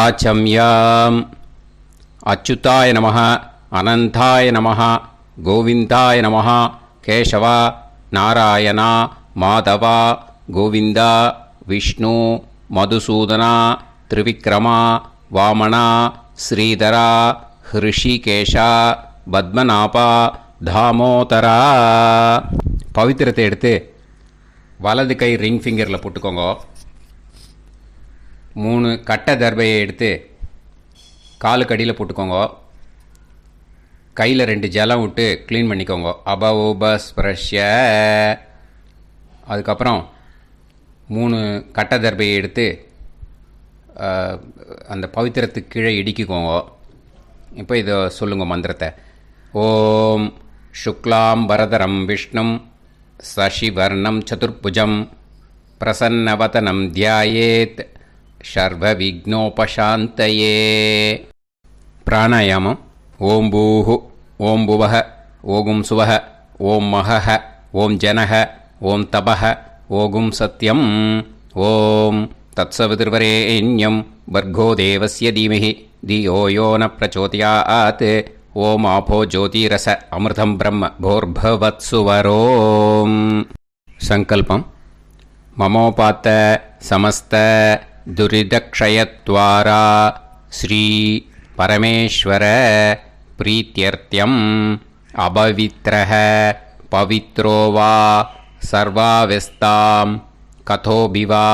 ஆச்சம்யாம். அச்சுதாய நமः, அனந்தாய நமः, கோவிந்தாய நமः, கேசவா, நாராயணா, மாதவா, கோவிந்தா, விஷ்ணு, மதுசூதனா, திரிவிக்ரமா, வாமனா, ஸ்ரீதரா, ஹிருஷிகேஷா, பத்மநாபா, தாமோதரா. பவித்திரத்தை எடுத்து வலது கை ரிங் ஃபிங்கரில் போட்டுக்கோங்க. 3 கட்டை தர்பையை எடுத்து காலுக்கடியில் போட்டுக்கோங்க. கையில் 2 ஜலம் விட்டு க்ளீன் பண்ணிக்கோங்க. அபவோபஸ்பிரஷ்ய. அதுக்கப்புறம் 3 கட்டை தர்பையை எடுத்து அந்த பவித்திரத்துக்கு கீழே இடிக்கிக்கோங்க. இப்போ இதை சொல்லுங்க மந்திரத்தை. ஓம் சுக்லாம் வரதரம் விஷ்ணும் சசிவர்ணம் சதுர்புஜம் பிரசன்னவதனம் தியாயேத் சர்வ விக்னோபசாந்தயே. பிராணாயாமம். ஓம் பூஹு, ஓம் புவஹ, ஓகும் சுவஹ, ஓம் மஹஹ, ஓம் ஜனஹ, ஓம் தபஹ, ஓகும் சத்யம். ஓம் தத்சவிதுர்வரேண்யம் வர்கோ தேவஸ்ய தீமஹி தியோ யோ ந பிரச்சோதயாத். ஓம் ஆபோ ஜோதிரச அமிர்தம் பிரம்ம போர்பவத்சுவரோம். சங்கல்பம். மமோபாத்த சமஸ்த துரிதக்ஷயத்வாரா ஸ்ரீ பரமேஸ்வர பிரீத்யர்த்தியம் அபவித்ரஹ பவித்ரோ வா சர்வாவஸ்தாம் கதோபிவா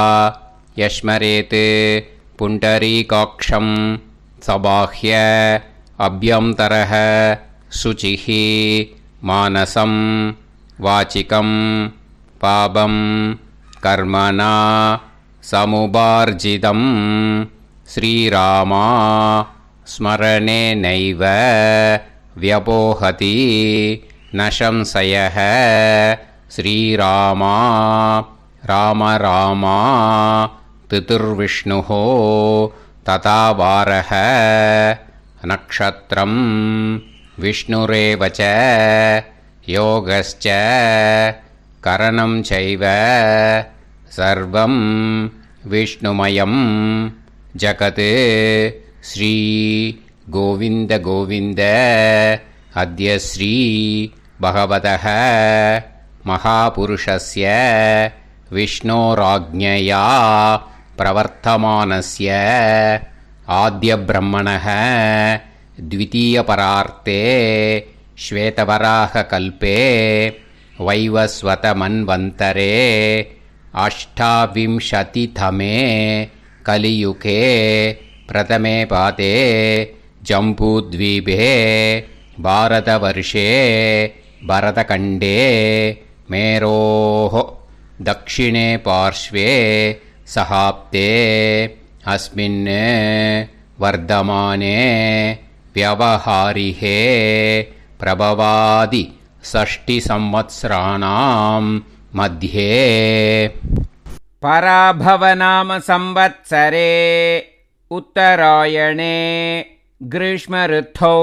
யஸ்மரேத் புண்டரீகாக்ஷம் சபாஹ்ய அப்யந்தரஹ சுசிஹ மானசம் வாசிகம் பாபம் கர்மணா சமுபார்ஜிதம் ஸ்ரீராமா ஸ்மரணேனைவ வ்யபோஹதி நசம்சயஹ. ஸ்ரீராமா ராம ராமா திதிர்விஷ்ணுஹோ ததா வாரஹ. நக்ஷத்ரம் விஷ்ணுரேவச யோகஸ்ச கரணம் சைவ சர்வம் விஷ்ணுமயம் ஜகத். ஸ்ரீ கோவிந்த கோவிந்த அத்ய ஸ்ரீ பகவதः மகாபுருஷஸ்ய விஷ்ணோராஜ்ஞயா பிரவர்த்தமானஸ்ய ஆத்ய பிரம்மணः த்விதீயபரார்த்தே ஸ்வேதவராக கல்பே வைவஸ்வத மன்வந்தரே அஷ்டாவிம்சதிதமே கலியுகே பிரதமே பாதே ஜம்பூத்வீபே பாரதவர்ஷே பரதகண்டே மேரோः தக்ஷிணே பார்ஷ்வே சஹாப்தே அஸ்மின் வர்தமானே व्यवहारिहे प्रभवादि षष्टि संवत्सराणां मध्ये पराभवनाम संवत्सरे उत्तरायणे ग्रीष्मऋतौ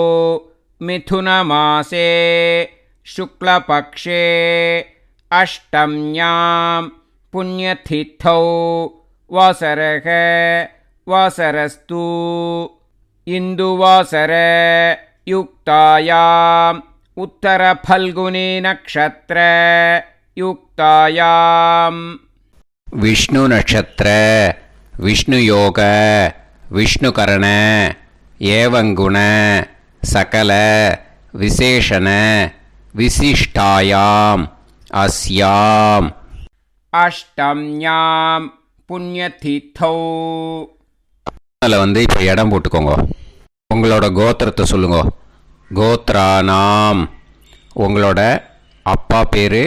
मिथुनमासे शुक्लपक्षे अष्टम्यां पुण्यतिथौ वासरः वासरस्तु इंदुवासर युक्तायाम् उत्तरफल्गुनी नक्षत्र युक्तायाम्. विष्णु नक्षत्र विष्णु योग विष्णुकरण एवं गुण सकल विशेषण विशिष्टायाम् अस्याम् अष्टम्यां पुण्यतिथौ. அதில் வந்து இப்போ இடம் போட்டுக்கோங்க. உங்களோட கோத்திரத்தை சொல்லுங்க. கோத்ரானாம். உங்களோட அப்பா பேர்,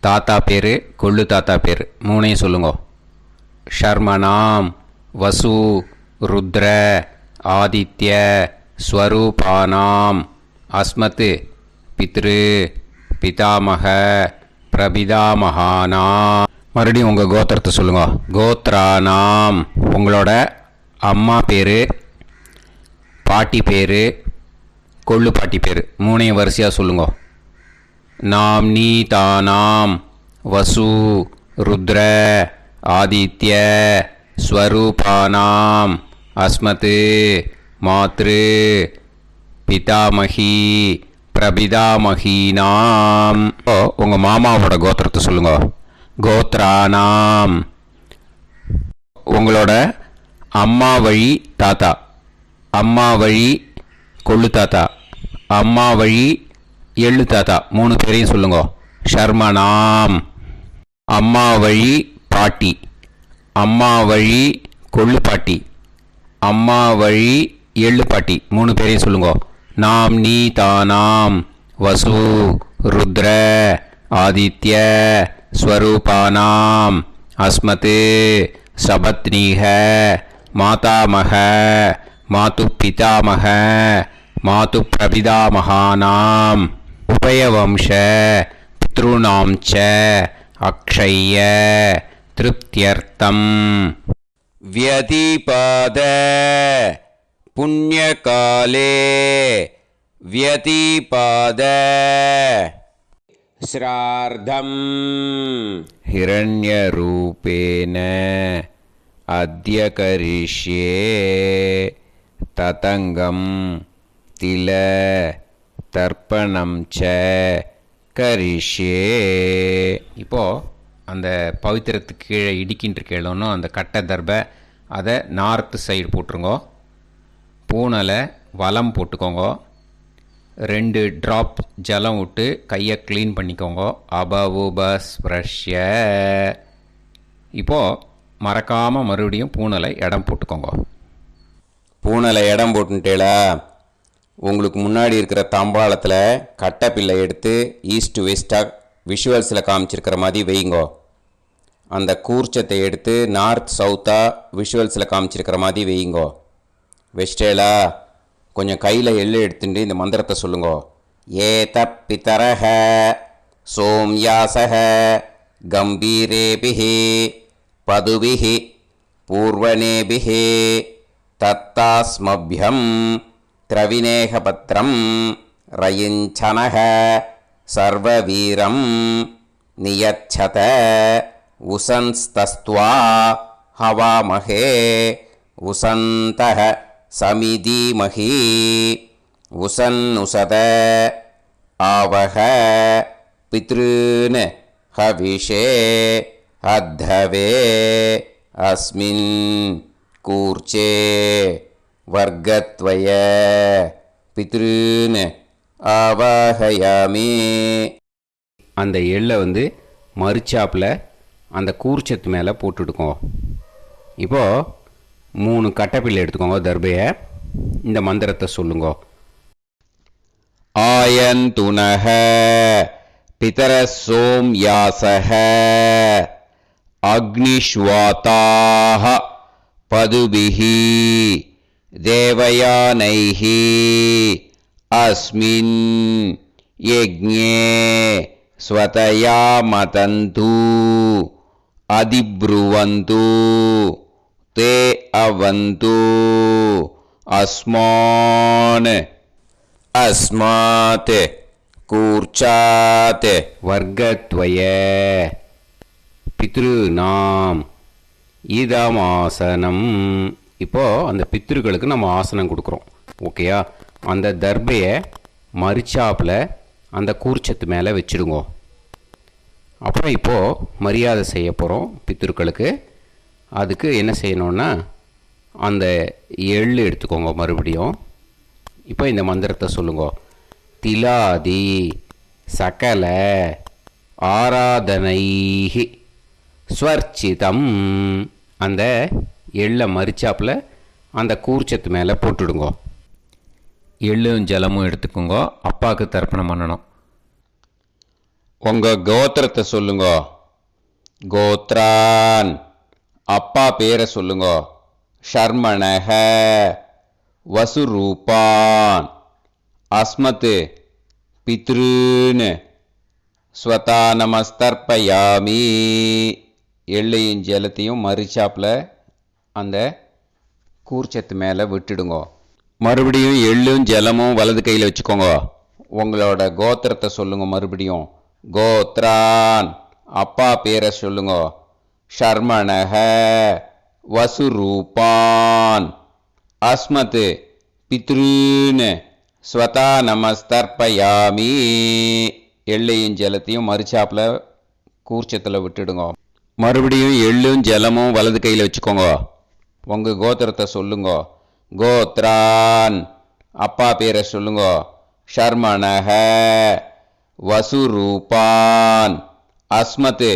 தாத்தா பேர், கொள்ளு தாத்தா பேர் 3ஐயும் சொல்லுங்க. ஷர்மனாம் வசு ருத்ர ஆதித்ய ஸ்வரூபானாம் அஸ்மத் பித்ரு பிதாமக பிரபிதாமகானாம். மறுபடியும் உங்கள் கோத்திரத்தை சொல்லுங்க. கோத்ரானாம். உங்களோட அம்மா பேர், பாட்டி பேர், கொள்ளு பாட்டி பேர் 3ஐயும் வரிசையாக சொல்லுங்க. நாம் நீ தானாம் வசு ருத்ர ஆதித்ய ஸ்வரூபானாம் அஸ்மத் மாத்ரு பிதாமகி பிரபிதாமகீனாம். உங்கள் மாமாவோட கோத்திரத்தை சொல்லுங்க. கோத்ரானாம். உங்களோட அம்மா வழி தாத்தா, அம்மா வழி கொள்ளு தாத்தா, அம்மா வழி எள்ளு தாத்தா 3 பேரையும் சொல்லுங்க. ஷர்மனாம். அம்மா வழி பாட்டி, அம்மா வழி கொள்ளு பாட்டி, அம்மா வழி எள்ளு பாட்டி 3 பேரையும் சொல்லுங்க. நாம் நீ தானாம் வசு ருத்ர ஆதித்ய ஸ்வரூபானாம் அஸ்மத் சபத்னீக மாதாமக மாது பிதாமக மாது பிரபிதாமகானாம் உபயவம்ச பித்ருணாம் ச அக்ஷய்ய திருப்தியர்த்தம் வியதிபாத புண்ணியகாலே வியதிபாத ஸ்ரார்த்தம் ஹிரண்யரூபேன அத்ய கரிஷ்யே ததங்கம் தில தர்ப்பணம் ச கரிஷ்யே. இப்போது அந்த பவித்திரத்துக்கு கீழே இடிக்கின்ற கேளோன்னு அந்த கட்டை தர்பை அதை நார்த்து சைடு போட்டுருங்கோ. பூனலை வலம் போட்டுக்கோங்க. 2 ட்ராப் ஜலம் விட்டு கையை க்ளீன் பண்ணிக்கோங்க. அபவுபஸ்ப்ரஷ்ய. இப்போது மறக்காமல் மறுபடியும் பூனலை இடம் போட்டுக்கோங்க. பூனலை இடம் போட்டுட்டேளா, உங்களுக்கு முன்னாடி இருக்கிற தாம்பாளத்தில் கட்டை பிள்ளை எடுத்து ஈஸ்ட் வெஸ்டாக விஷுவல்ஸில் காமிச்சிருக்கிற மாதிரி வைங்கோ. அந்த கூர்ச்சத்தை எடுத்து நார்த் சவுத்தாக விஷுவல்ஸில் காமிச்சிருக்கிற மாதிரி வைங்கோ. வெஸ்டேலா கொஞ்சம் கையில் எள்ளு எடுத்துட்டு இந்த மந்திரத்தை சொல்லுங்க. ஏத பிதரஹ சோம்யாசஹ கம்பீரேபிஹி பதுபிஹி பூர்வனேபிஹி தத்தாஸ்மப்யம் திரவிநேகபத்ரம் ரயிஞ்சனஹ சர்வவீரம் நியச்சத உசன்ஸ்தஸ்த்வா ஹவாமஹே உசந்தஹ சமிதீமஹி உசன்னுசத ஆவஹ பித்ருன் ஹவிஷே அத்தவே அஸ்மின் கூர்ச்சே வர்க்கத்வய பித்ருன் ஆவாஹயாமி. அந்த எள்ளை மறுச்சாப்பில் அந்த கூர்ச்சத்து மேலே போட்டுடுக்கோ. இப்போது 3 கட்டைப்பிள்ளை எடுத்துக்கோங்க. தர்பையை இந்த மந்திரத்தை சொல்லுங்க. ஆயந்துனஹ பிதர சோம்யாசஹ அக்னிஷ்வாதாஹ பதுபிஹி தேவயானைஹி அஸ்மின் யஜ்ஞே ஸ்வதயா மதந்து அதிப்ருவந்து தே அவது அஸ்மான் அஸ்மாத் கூர்ச்சாத் வர்க்கத்வய பித்ருநாம் இதமாசனம். இப்போது அந்த பித்ருக்களுக்கு நம்ம ஆசனம் கொடுக்குறோம். ஓகேயா? அந்த தர்பையை மரிச்சாப்பில் அந்த கூர்ச்சத்து மேலே வச்சுடுங்க. அப்புறம் இப்போது மரியாதை செய்ய போகிறோம் பித்ருக்களுக்கு. அதுக்கு என்ன செய்யணுன்னா அந்த எள்ளு எடுத்துக்கோங்க. மறுபடியும் இப்போ இந்த மந்திரத்தை சொல்லுங்க. திலாதி சகல ஆராதனைஹி ஸ்வர்ச்சிதம். அந்த எள்ளை மரிச்சாப்பில் அந்த கூர்ச்சத்து மேலே போட்டுடுங்க. எள்ளும் ஜலமும் எடுத்துக்கோங்க. அப்பாவுக்கு தர்ப்பணம் பண்ணணும். உங்கள் கோத்திரத்தை சொல்லுங்க. கோத்ரான். அப்பா பேரை சொல்லுங்க. ஷர்மணஹ வசுரூபான் அஸ்மத் பித்ருன் ஸ்வதா நமஸ்தர்ப்பயாமி. எள்ளையும் ஜலத்தையும் மரிச்சாப்பில் அந்த கூர்ச்சத்து மேலே விட்டுடுங்க. மறுபடியும் எள்ளும் ஜலமும் வலது கையில் வச்சுக்கோங்க. உங்களோட கோத்திரத்தை சொல்லுங்க. மறுபடியும் கோத்ரான். அப்பா பேரை சொல்லுங்க. ஷர்மணஹ வசுரூபான் அஸ்மத் பித்ருன்னு ஸ்வதா நமஸ்தர்ப்பயாமி. எள்ளையும் ஜலத்தையும் மறுச்சாப்பில் கூர்ச்சத்தில் விட்டுடுங்க. மறுபடியும் எள்ளும் ஜலமும் வலது கையில் வச்சுக்கோங்க. உங்கள் கோத்திரத்தை சொல்லுங்க. கோத்ரான் அப்பா பேரை சொல்லுங்க. ஷர்மணஹ வசுரூபான் அஸ்மத்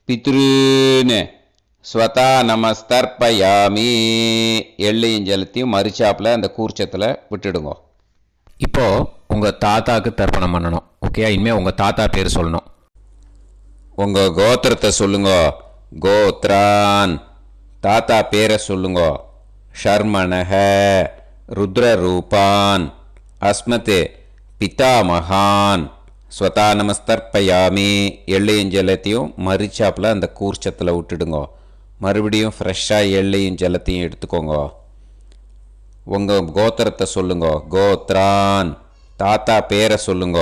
பித்ருன்னு ஸ்வதா நமஸ்தர்ப்பயாமி. எள்ளையும் ஜலத்தையும் மறுச்சாப்பில் அந்த கூர்ச்சத்தில் விட்டுடுங்க. இப்போது உங்கள் தாத்தாவுக்கு தர்ப்பணம் பண்ணணும். ஓகே, இனிமேல் உங்கள் தாத்தா பேர் சொல்லணும். உங்கள் கோத்திரத்தை சொல்லுங்க. கோத்ரான் தாத்தா பேரை சொல்லுங்க. ஷர்மணஹ ருத்ரரூபான் அஸ்மத் பிதாமகான் ஸ்வதா நமஸ்தர்ப்பயாமி. எள்ளையும் ஜலத்தையும் மறுச்சாப்பில் அந்த கூர்ச்சத்தில் விட்டுடுங்க. மறுபடியும் ஃப்ரெஷ்ஷாக எள்ளையும் ஜலத்தையும் எடுத்துக்கோங்க. உங்கள் கோத்திரத்தை சொல்லுங்க. கோத்ரான் தாத்தா பேரை சொல்லுங்க.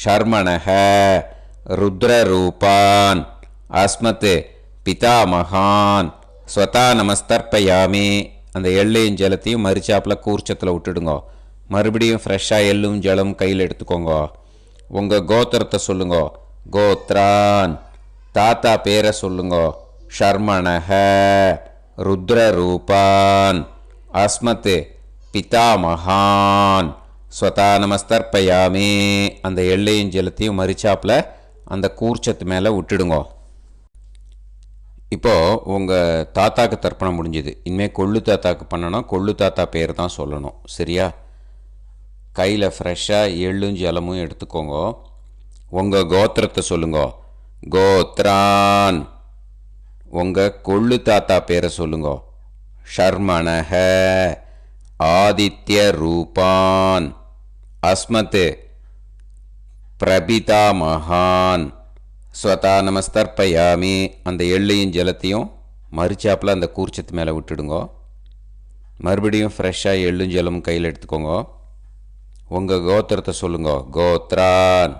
ஷர்மணஹ ருத்ரரூபான் அஸ்மத் பிதாமகான் ஸ்வதா நமஸ்தர்ப்பயாமி. அந்த எள்ளையும் ஜலத்தையும் மறுச்சாப்பில் கூர்ச்சத்தில் விட்டுடுங்க. மறுபடியும் ஃப்ரெஷ்ஷாக எள்ளும் ஜலம் கையில் எடுத்துக்கோங்க. உங்கள் கோத்திரத்தை சொல்லுங்க. கோத்ரான் தாத்தா பேரை சொல்லுங்க. ஷர்மணஹ ருத்ரரூபான் அஸ்மத் பிதாமகான் ஸ்வதா நமஸ்தர்ப்பயாமி. அந்த எள்ளையும் ஜலத்தையும் மறுச்சாப்பில் அந்த கூர்ச்சத்து மேலே விட்டுடுங்க. இப்போது உங்கள் தாத்தாக்கு தர்ப்பணம் முடிஞ்சுது. இனிமேல் கொள்ளு தாத்தாக்கு பண்ணணும். கொள்ளு தாத்தா பேர் தான் சொல்லணும். சரியா? கையில் ஃப்ரெஷ்ஷாக எள்ளும் ஜலமும் எடுத்துக்கோங்க. உங்கள் கோத்திரத்தை சொல்லுங்க. கோத்ரான் உங்கள் கொள்ளு தாத்தா பேரை சொல்லுங்க. ஷர்மணஹ ஆதித்ய ரூபான் அஸ்மத் பிரபிதாமகான் ஸ்வதா நமஸ்தர்ப்பயாமி. அந்த எள்ளையும் ஜலத்தையும் மறுச்சாப்பில் அந்த கூர்ச்சத்து மேலே விட்டுடுங்க. மறுபடியும் ஃப்ரெஷ்ஷாக எள்ளும் ஜலமும் கையில் எடுத்துக்கோங்க. உங்கள் கோத்திரத்தை சொல்லுங்க. கோத்ரான்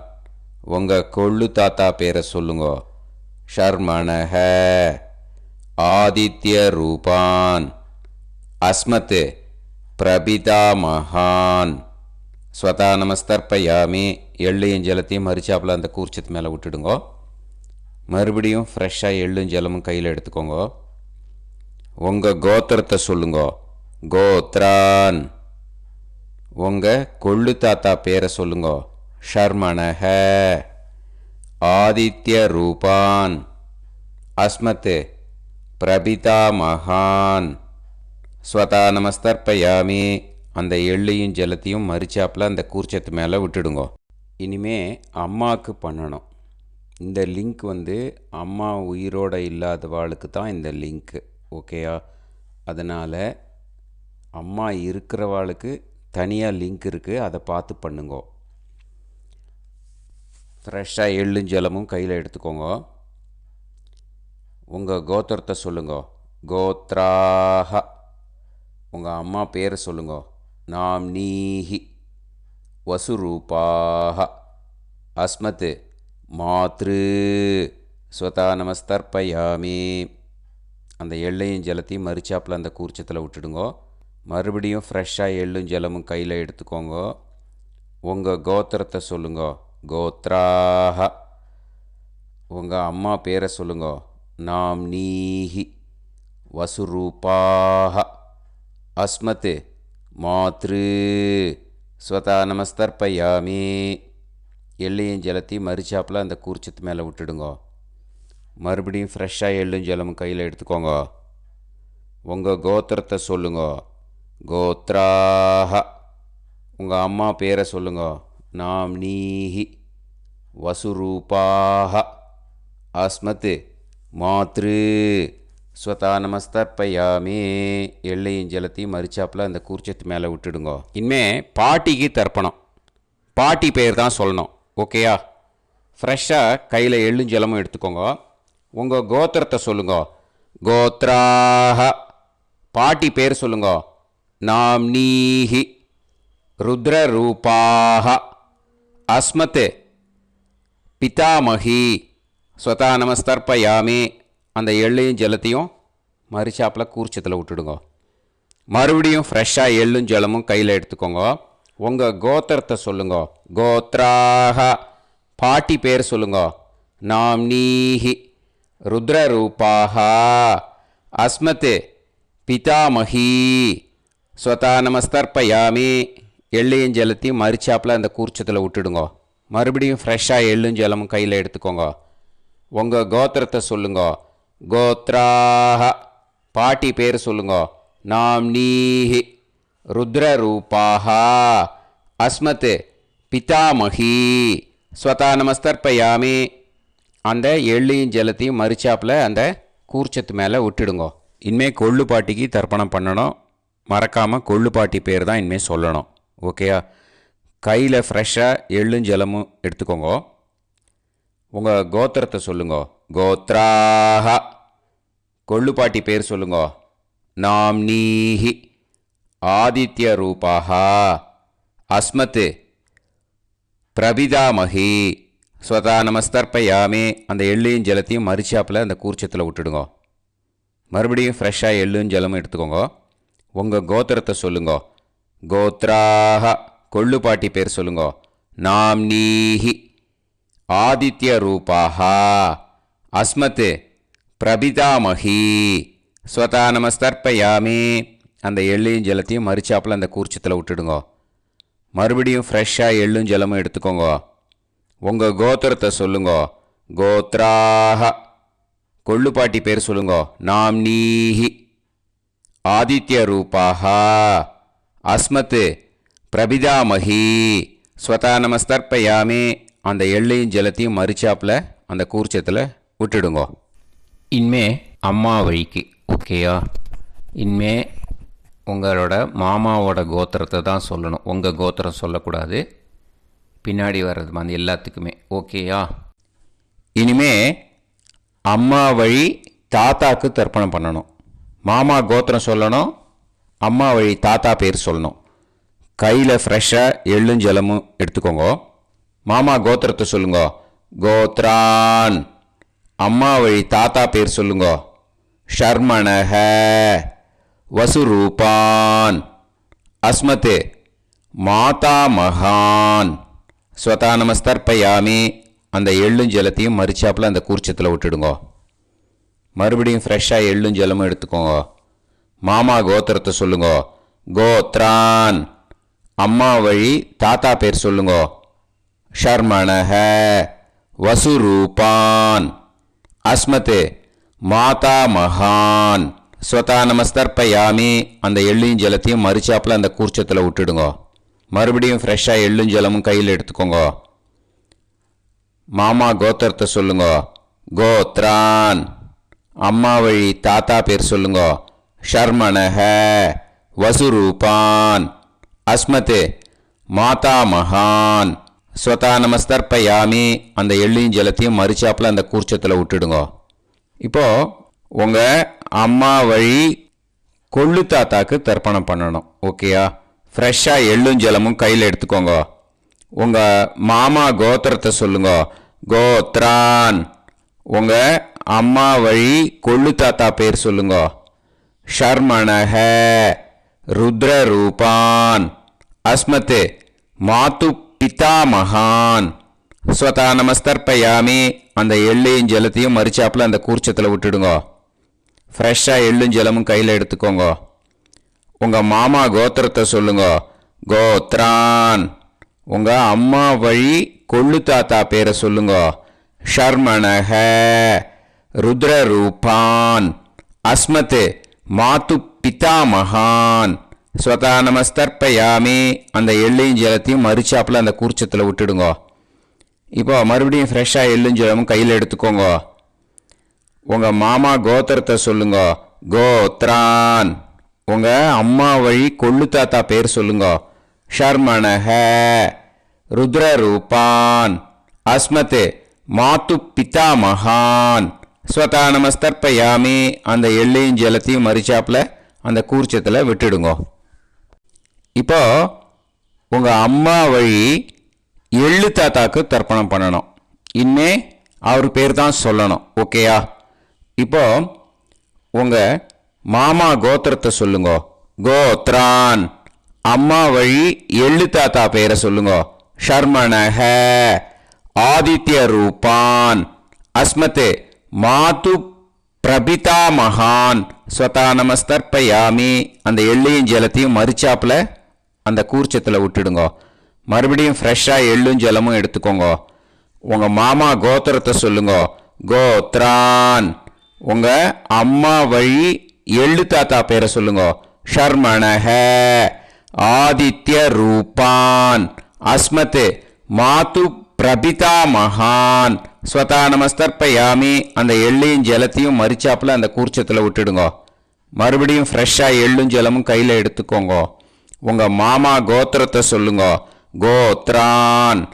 உங்கள் கொள்ளு தாத்தா பேரை சொல்லுங்க. ஷர்மணஹ ஆதித்ய ரூபான் அஸ்மத் பிரபிதாமகான் ஸ்வதா நமஸ்தர்ப்பயாமி. எள்ளையும் ஜலத்தையும் மறுச்சாப்பில் அந்த கூர்ச்சத்து மேலே விட்டுடுங்க. மறுபடியும் ஃப்ரெஷ்ஷாக எள்ளும் ஜலமும் கையில் எடுத்துக்கோங்க. உங்கள் கோத்திரத்தை சொல்லுங்க. கோத்ரான் உங்கள் கொள்ளு தாத்தா பேரை சொல்லுங்க. ஷர்மணஹ ஆதித்ய ரூபான் அஸ்மத் பிரபிதாமகான் ஸ்வதா நமஸ்தர்ப்பயாமி. அந்த எள்ளையும் ஜலத்தையும் மறுச்சாப்பில் அந்த கூர்ச்சத்து மேலே விட்டுடுங்க. இனிமே அம்மாவுக்கு பண்ணணும். இந்த லிங்க் அம்மா உயிரோடு இல்லாதவாளுக்கு தான் இந்த லிங்க்கு. ஓகேயா? அதனால் அம்மா இருக்கிறவாளுக்கு தனியாக லிங்க் இருக்குது. அதை பார்த்து பண்ணுங்க. ஃப்ரெஷ்ஷாக எள்ளும் ஜலமும் கையில் எடுத்துக்கோங்க. உங்கள் கோத்திரத்தை சொல்லுங்க. கோத்ராஹ உங்கள் அம்மா பேரை சொல்லுங்க. நாம்னீஹி வசுரூபாஹ அஸ்மத் மாத்ரு ஸ்வதா நமஸ்தர்ப்பயாமி. அந்த எள்ளையும் ஜலத்தையும் மறுச்சாப்பில் அந்த கூர்ச்சத்தில் விட்டுடுங்க. மறுபடியும் ஃப்ரெஷ்ஷாக எள்ளும் ஜலமும் கையில் எடுத்துக்கோங்க. உங்கள் கோத்திரத்தை சொல்லுங்க. கோத்ராஹ உங்கள் அம்மா பேரை சொல்லுங்க. நாம்னீஹி வசுரூபாஹ அஸ்மத் மாத்ரு ஸ்வதா நமஸ்தர்ப்பயாமி. எள்ளையும் ஜலத்தையும் மறுச்சாப்பில் அந்த கூர்ச்சத்து மேலே விட்டுடுங்க. மறுபடியும் ஃப்ரெஷ்ஷாக எள்ளும் ஜலமும் கையில் எடுத்துக்கோங்க. உங்கள் கோத்திரத்தை சொல்லுங்க. கோத்ராஹ உங்கள் அம்மா பேரை சொல்லுங்க. நாம்னீஹி வசுரூபாஹ அஸ்மத் மாத்ரு ஸ்வதா நமஸ்தர்ப்பயாமி. எள்ளையும் ஜலத்தையும் மறுச்சாப்பில் அந்த கூர்ச்சத்து மேலே விட்டுடுங்க. இனிமே பாட்டிக்கு தர்ப்பணம். பாட்டி பேர் தான் சொல்லணும். ஓகேயா? ஃப்ரெஷ்ஷாக கையில் எள்ளும் ஜலமும் எடுத்துக்கோங்க. உங்கள் கோத்திரத்தை சொல்லுங்க. கோத்ராஹ பாட்டி பேர் சொல்லுங்க. நாம்னீஹி ருத்ரரூபாஹ அஸ்மத் பிதாமகி ஸ்வதா நமஸ்தர்ப்பயாமி. அந்த எள்ளையும் ஜலத்தையும் மறுச்சாப்பில் கூர்ச்சத்தில் விட்டுடுங்க. மறுபடியும் ஃப்ரெஷ்ஷாக எள்ளும் ஜலமும் கையில் எடுத்துக்கோங்க. உங்கள் கோத்திரத்தை சொல்லுங்க. கோத்ராக. பாட்டி பேர் சொல்லுங்க. நாம்னீஹி ருத்ரரூபாக அஸ்மத் பிதாமகி ஸ்வதா நமஸ்தர்ப்பயாமி. எள்ளையும் ஜலத்தையும் மறிச்சாப்பில் அந்த கூர்ச்சத்தில் விட்டுடுங்க. மறுபடியும் ஃப்ரெஷ்ஷாக எள்ளும் ஜலமும் கையில் எடுத்துக்கோங்க. உங்கள் கோத்திரத்தை சொல்லுங்க. கோத்ராக. பாட்டி பேர் சொல்லுங்க. நாம்னீஹி ருத்ரரூபாக அஸ்மத் பிதாமகி ஸ்வதா நமஸ்தர்ப்பயாமி. அந்த எள்ளையும் ஜலத்தையும் மறிச்சாப்பில் அந்த கூர்ச்சத்து மேலே விட்டுடுங்க. இனிமேல் கொள்ளு பாட்டிக்கு தர்ப்பணம் பண்ணணும். மறக்காமல் கொள்ளு பாட்டி பேர் தான் இனிமேல் சொல்லணும். ஓகேயா? கையில் ஃப்ரெஷ்ஷாக எள்ளும் ஜலமும் எடுத்துக்கோங்க. உங்கள் கோத்திரத்தை சொல்லுங்க. கோத்ராக. கொள்ளு பாட்டி பேர் சொல்லுங்க. நாம்னீஹி ஆதித்ய ரூபாக அஸ்மத் பிரபிதாமகி ஸ்வதா நமஸ்தர்ப்பயாமே. அந்த எள்ளையும் ஜலத்தையும் மறிச்சாப்பில் அந்த கூர்ச்சத்தில் விட்டுடுங்க. மறுபடியும் ஃப்ரெஷ்ஷாக எள்ளும் ஜலமும் எடுத்துக்கோங்க. உங்கள் கோத்திரத்தை சொல்லுங்க. கோத்ராக. கொள்ளு பாட்டி பேர் சொல்லுங்க. நாம்னீஹி ஆதித்ய ரூபாக அஸ்மத் பிரபிதாமகி ஸ்வதா நமஸ்தர்ப்பயாமே. அந்த எள்ளையும் ஜலத்தையும் மறிச்சாப்பில் அந்த கூர்ச்சத்தில் விட்டுடுங்க. மறுபடியும் ஃப்ரெஷ்ஷாக எள்ளும் ஜலமும் எடுத்துக்கோங்க. உங்கள் கோத்திரத்தை சொல்லுங்க. கோத்ராக. கொள்ளு பாட்டி பேர் சொல்லுங்க. நாம்னீஹி ஆதித்ய ரூபாக அஸ்மத் பிரபிதாமகி ஸ்வதா நமஸ்தர்ப்பயாமே. அந்த எள்ளையும் ஜலத்தையும் மறிச்சாப்பில் அந்த கூர்ச்சத்தில் விட்டுடுங்க. இனிமே அம்மா வழிக்கு. ஓகேயா? இனிமே உங்களோட மாமாவோட கோத்திரத்தை தான் சொல்லணும். உங்கள் கோத்திரம் சொல்லக்கூடாது. பின்னாடி வர்றது மாதிரி எல்லாத்துக்குமே. ஓகேயா? இனிமே அம்மா வழி தாத்தாக்கு தர்ப்பணம் பண்ணணும். மாமா கோத்திரம் சொல்லணும். அம்மா வழி தாத்தா பேர் சொல்லணும். கையில் ஃப்ரெஷ்ஷாக எள்ளும் ஜலமும் எடுத்துக்கோங்க. மாமா கோத்திரத்தை சொல்லுங்க. கோத்ரான். அம்மா வழி தாத்தா பேர் சொல்லுங்க. ஷர்மணஹ வசுரூபான் அஸ்மத் மாதா மகான் ஸ்வதா நமஸ்தர்ப்பயாமி. அந்த எள்ளும் ஜலத்தையும் மறிச்சாப்பில் அந்த கூர்ச்சத்தில் விட்டுடுங்க. மறுபடியும் ஃப்ரெஷ்ஷாக எள்ளும் ஜலமும் எடுத்துக்கோங்க. மாமா கோத்திரத்தை சொல்லுங்க. கோத்ரான். அம்மா வழி தாத்தா பேர் சொல்லுங்க. ஷர்மணஹ வசுரூபான் அஸ்மத் மாதா மகான் ஸ்வதா நமஸ்தர்ப்பயாமி. அந்த எள்ளையும் ஜலத்தையும் மறிச்சாப்பில் அந்த கூர்ச்சத்தில் விட்டுடுங்க. மறுபடியும் ஃப்ரெஷ்ஷாக எள்ளும் ஜலமும் கையில் எடுத்துக்கோங்க. மாமா கோத்திரத்தை சொல்லுங்க. கோத்ரான். அம்மா வழி தாத்தா பேர் சொல்லுங்க. ஷர்மணஹ வசுரூபான் அஸ்மத் மாதா மகான் ஸ்வதா நமஸ்தர்ப்பயாமி. அந்த எள்ளையும் ஜலத்தையும் மறிச்சாப்பில் அந்த கூர்ச்சத்தில் விட்டுடுங்க. இப்போது உங்கள் அம்மா வழி கொள்ளு தாத்தாக்கு தர்ப்பணம் பண்ணணும். ஓகேயா? ஃப்ரெஷ்ஷாக எள்ளும் ஜலமும் கையில் எடுத்துக்கோங்க. உங்கள் மாமா கோத்திரத்தை சொல்லுங்க. கோத்ரான். உங்கள் அம்மா வழி கொள்ளு தாத்தா பேர் சொல்லுங்க. ஷர்மணஹ ருத்ரரூபான் அஸ்மத் மாது பிதாமகான் ஸ்வதா நமஸ்தர்ப்பயாமி. அந்த எள்ளையும் ஜலத்தையும் மறிச்சாப்பில் அந்த கூர்ச்சத்தில் விட்டுடுங்க. ஃப்ரெஷ்ஷாக எள்ளும் ஜலமும் கையில் எடுத்துக்கோங்க. உங்கள் மாமா கோத்திரத்தை சொல்லுங்க. கோத்ரான். உங்கள் அம்மா வழி கொள்ளு தாத்தா பேரை சொல்லுங்க. ஷர்மணஹ ருத்ரரூபான் அஸ்மத் மாது பிதாமகான் ஸ்வதா நமஸ்தர்ப்பயாமி. அந்த எள்ளையும் ஜலத்தையும் மறிச்சாப்பில் அந்த கூர்ச்சத்தில் விட்டுடுங்க. இப்போ மறுபடியும் ஃப்ரெஷ்ஷாக எள்ளும் ஜலமும் கையில் எடுத்துக்கோங்க. உங்கள் மாமா கோத்திரத்தை சொல்லுங்க. கோத்ரான். உங்கள் அம்மா வழி கொள்ளு தாத்தா பேர் சொல்லுங்க. ஷர்மணஹ ருத்ரரூபான் அஸ்மத் மாது பிதாமகான் ஸ்வதா நமஸ்தர்ப்பயாமி. அந்த எள்ளையும் ஜலத்தையும் மறிச்சாப்பில் அந்த கூர்ச்சத்தில் விட்டுடுங்க. இப்போ உங்கள் அம்மா வழி எள்ளு தாத்தாக்கு தர்ப்பணம் பண்ணணும். இனிமே அவர் பேர் தான் சொல்லணும். ஓகேயா? இப்போ உங்கள் மாமா கோத்திரத்தை சொல்லுங்க. கோத்ரான். அம்மா வழி எள்ளு தாத்தா பேரை சொல்லுங்க. ஷர்மணஹ. ஆதித்ய ரூபான். அஸ்மத் மாது பிரபிதா மகான். ஸ்வதா நமஸ்தர்ப்பயாமி. அந்த எள்ளையும் ஜலத்தையும் மறிச்சாப்புல அந்த கூர்ச்சத்தில் விட்டுடுங்க. மறுபடியும் ஃப்ரெஷ்ஷாக எள்ளும் ஜலமும் எடுத்துக்கோங்க. உங்கள் மாமா கோத்திரத்தை சொல்லுங்க. கோத்ரான். உங்கள் அம்மா வழி எள்ளு தாத்தா பேரை சொல்லுங்க. ஷர்மணஹ. ஆதித்ய ரூபான். அஸ்மத் மாது பிரபிதா மகான். ஸ்வதா நமஸ்தர்ப்பயாமி. அந்த எள்ளையும் ஜலத்தையும் மறிச்சாப்புல அந்த கூர்ச்சத்தில் விட்டுடுங்க. மறுபடியும் ஃப்ரெஷ்ஷாக எள்ளும் ஜலமும் கையில் எடுத்துக்கோங்க. உங்கள் மாமா கோத்திரத்தை சொல்லுங்க. கோத்ரான்.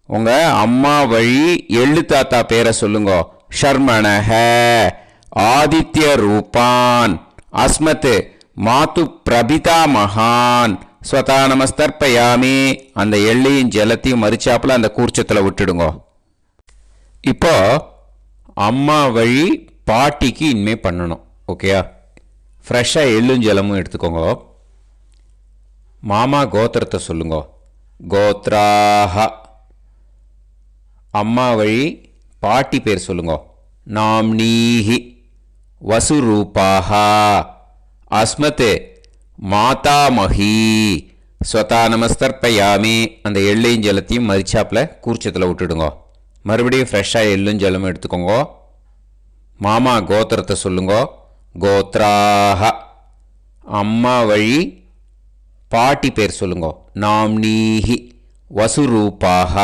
உங்கள் அம்மா வழி எள்ளு தாத்தா பேரை சொல்லுங்க. ஷர்மணஹ. ஆதித்ய ரூபான். அஸ்மத் மாது பிரபிதா மகான். ஸ்வதா நமஸ்தர்ப்பயாமி. அந்த எள்ளையும் ஜலத்தையும் மறிச்சாப்புல அந்த கூர்ச்சத்தில் விட்டுடுங்க. இப்போ அம்மா வழி பாட்டிக்கு இனிமே பண்ணணும். ஓகேயா? ஃப்ரெஷ்ஷாக எள்ளும் ஜலமும் எடுத்துக்கோங்க. மாமா கோத்திரத்தை சொல்லுங்க. கோத்ராஹ. அம்மா வழி பாட்டி பேர் சொல்லுங்க. நாம்னீஹி. வசுரூபாஹ. அஸ்மத் மாதாமஹி. ஸ்வதா நமஸ்தர்ப்பயாமி. அந்த எள்ளையும் ஜலத்தையும் மறிச்சாப்புல கூர்ச்சத்தில் விட்டுடுங்க. மறுபடியும் ஃப்ரெஷ்ஷாக எள்ளும் ஜலமும் எடுத்துக்கோங்க. மாமா கோத்திரத்தை சொல்லுங்க. கோத்ராஹ. அம்மா வழி பாட்டி பேர் சொல்லுங்க. நாம்னீஹி. வசுரூபாஹ.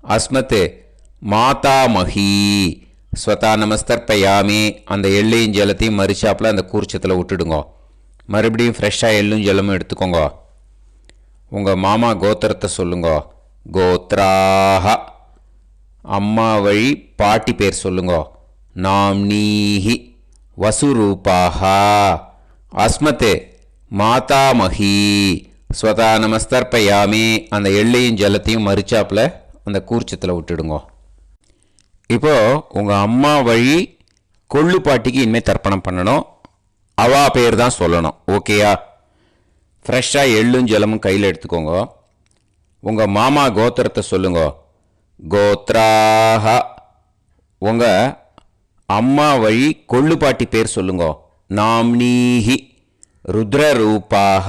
அஸ்மத் மாதாமஹி. ஸ்வதா நமஸ்தர்ப்பயாமி. அந்த எள்ளையும் ஜலத்தையும் மறிச்சாப்புல அந்த கூர்ச்சத்தில் விட்டுடுங்க. மறுபடியும் ஃப்ரெஷ்ஷாக எள்ளும் ஜலமும் எடுத்துக்கோங்க. உங்கள் மாமா கோத்திரத்தை சொல்லுங்க. கோத்ராஹ. அம்மா வழி பாட்டி பேர் சொல்லுங்க. நாம்னீஹி. வசுரூபாஹ. அஸ்மத் மாதாமஹி. ஸ்வதா நமஸ்தர்ப்பயாமி. அந்த எள்ளையும் ஜலத்தையும் மறிச்சாப்புல அந்த கூர்ச்சத்தில் விட்டுடுங்க. இப்போ உங்கள் அம்மா வழி கொள்ளு பாட்டிக்கு இனிமேல் தர்ப்பணம் பண்ணணும். அவா பேர் தான் சொல்லணும். ஓகேயா? ஃப்ரெஷ்ஷாக எள்ளும் ஜலமும் கையில் எடுத்துக்கோங்க. உங்கள் மாமா கோத்திரத்தை சொல்லுங்க. கோத்ராஹ. உங்கள் அம்மா வழி கொள்ளு பாட்டி பேர் சொல்லுங்க. நாம்னீஹி. ருத்ரரூபாஹ.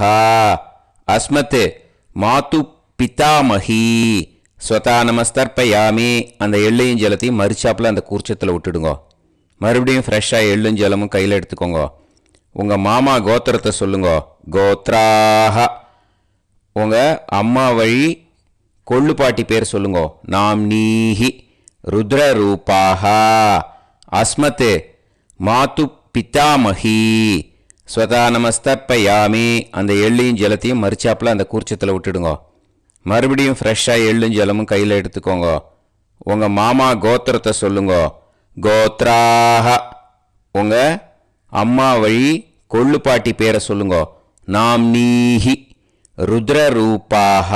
அஸ்மத் மாது பிதாமஹி. ஸ்வதா நமஸ்தர்ப்பயாமி. அந்த எள்ளையும் ஜலத்தையும் மறிச்சாப்புல அந்த கூர்ச்சத்தில் விட்டுடுங்க. மறுபடியும் ஃப்ரெஷ்ஷாக எள்ளும் ஜலமும் கையில் எடுத்துக்கோங்க. உங்கள் மாமா கோத்திரத்தை சொல்லுங்க. கோத்ராஹ. உங்கள் அம்மா வழி கொள்ளு பாட்டி பேர் சொல்லுங்க. நாம்னீஹி. ருத்ரரூபாஹ. அஸ்மத் மாது பிதாமஹி. ஸ்வதா நமஸ்தர்ப்பயாமி. அந்த எள்ளையும் ஜலத்தையும் மறிச்சாப்புல அந்த கூர்ச்சத்தில் விட்டுடுங்க. மறுபடியும் ஃப்ரெஷ்ஷாக எள்ளும் ஜலமும் கையில் எடுத்துக்கோங்க. உங்கள் மாமா கோத்திரத்தை சொல்லுங்க. கோத்ராஹ. உங்கள் அம்மா வழி கொள்ளு பாட்டி பேரை சொல்லுங்க. நாம்னீஹி. ருத்ரரூபாஹ.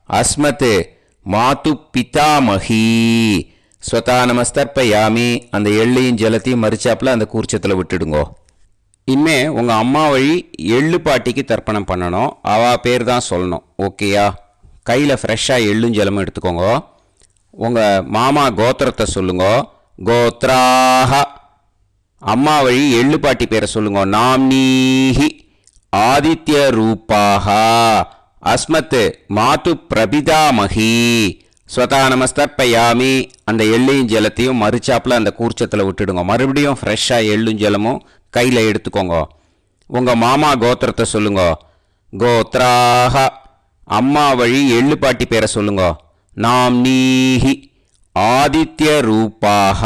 அஸ்மத் மாது பிதாமஹி. ஸ்வதா நமஸ்தர்ப்பயாமி. அந்த எள்ளையும் ஜலத்தையும் மறிச்சாப்புல அந்த கூர்ச்சத்தில் விட்டுடுங்க. இனிமே உங்கள் அம்மா வழி எள்ளு பாட்டிக்கு தர்ப்பணம் பண்ணணும். அவா பேர் தான் சொல்லணும். ஓகேயா? கையில் ஃப்ரெஷ்ஷாக எள்ளும் ஜலமும் எடுத்துக்கோங்க. உங்கள் மாமா கோத்திரத்தை சொல்லுங்க. கோத்ராஹ. அம்மா வழி எள்ளு பாட்டி பேரை சொல்லுங்க. நாம்னீஹி. ஆதித்ய ரூபாஹ. அஸ்மத் மாது பிரபிதாமஹி. ஸ்வதா நமஸ்தர்ப்பயாமி. அந்த எள்ளையும் ஜலத்தையும் மறிச்சாப்புல அந்த கூர்ச்சத்தில் விட்டுடுங்க. மறுபடியும் ஃப்ரெஷ்ஷாக எள்ளும் ஜலமும் கையில் எடுத்துக்கோங்க. உங்கள் மாமா கோத்திரத்தை சொல்லுங்க. கோத்ராஹ. அம்மா வழி எள்ளு பாட்டி பேரை சொல்லுங்க. நாம்னீஹி. ஆதித்ய ரூபாஹ.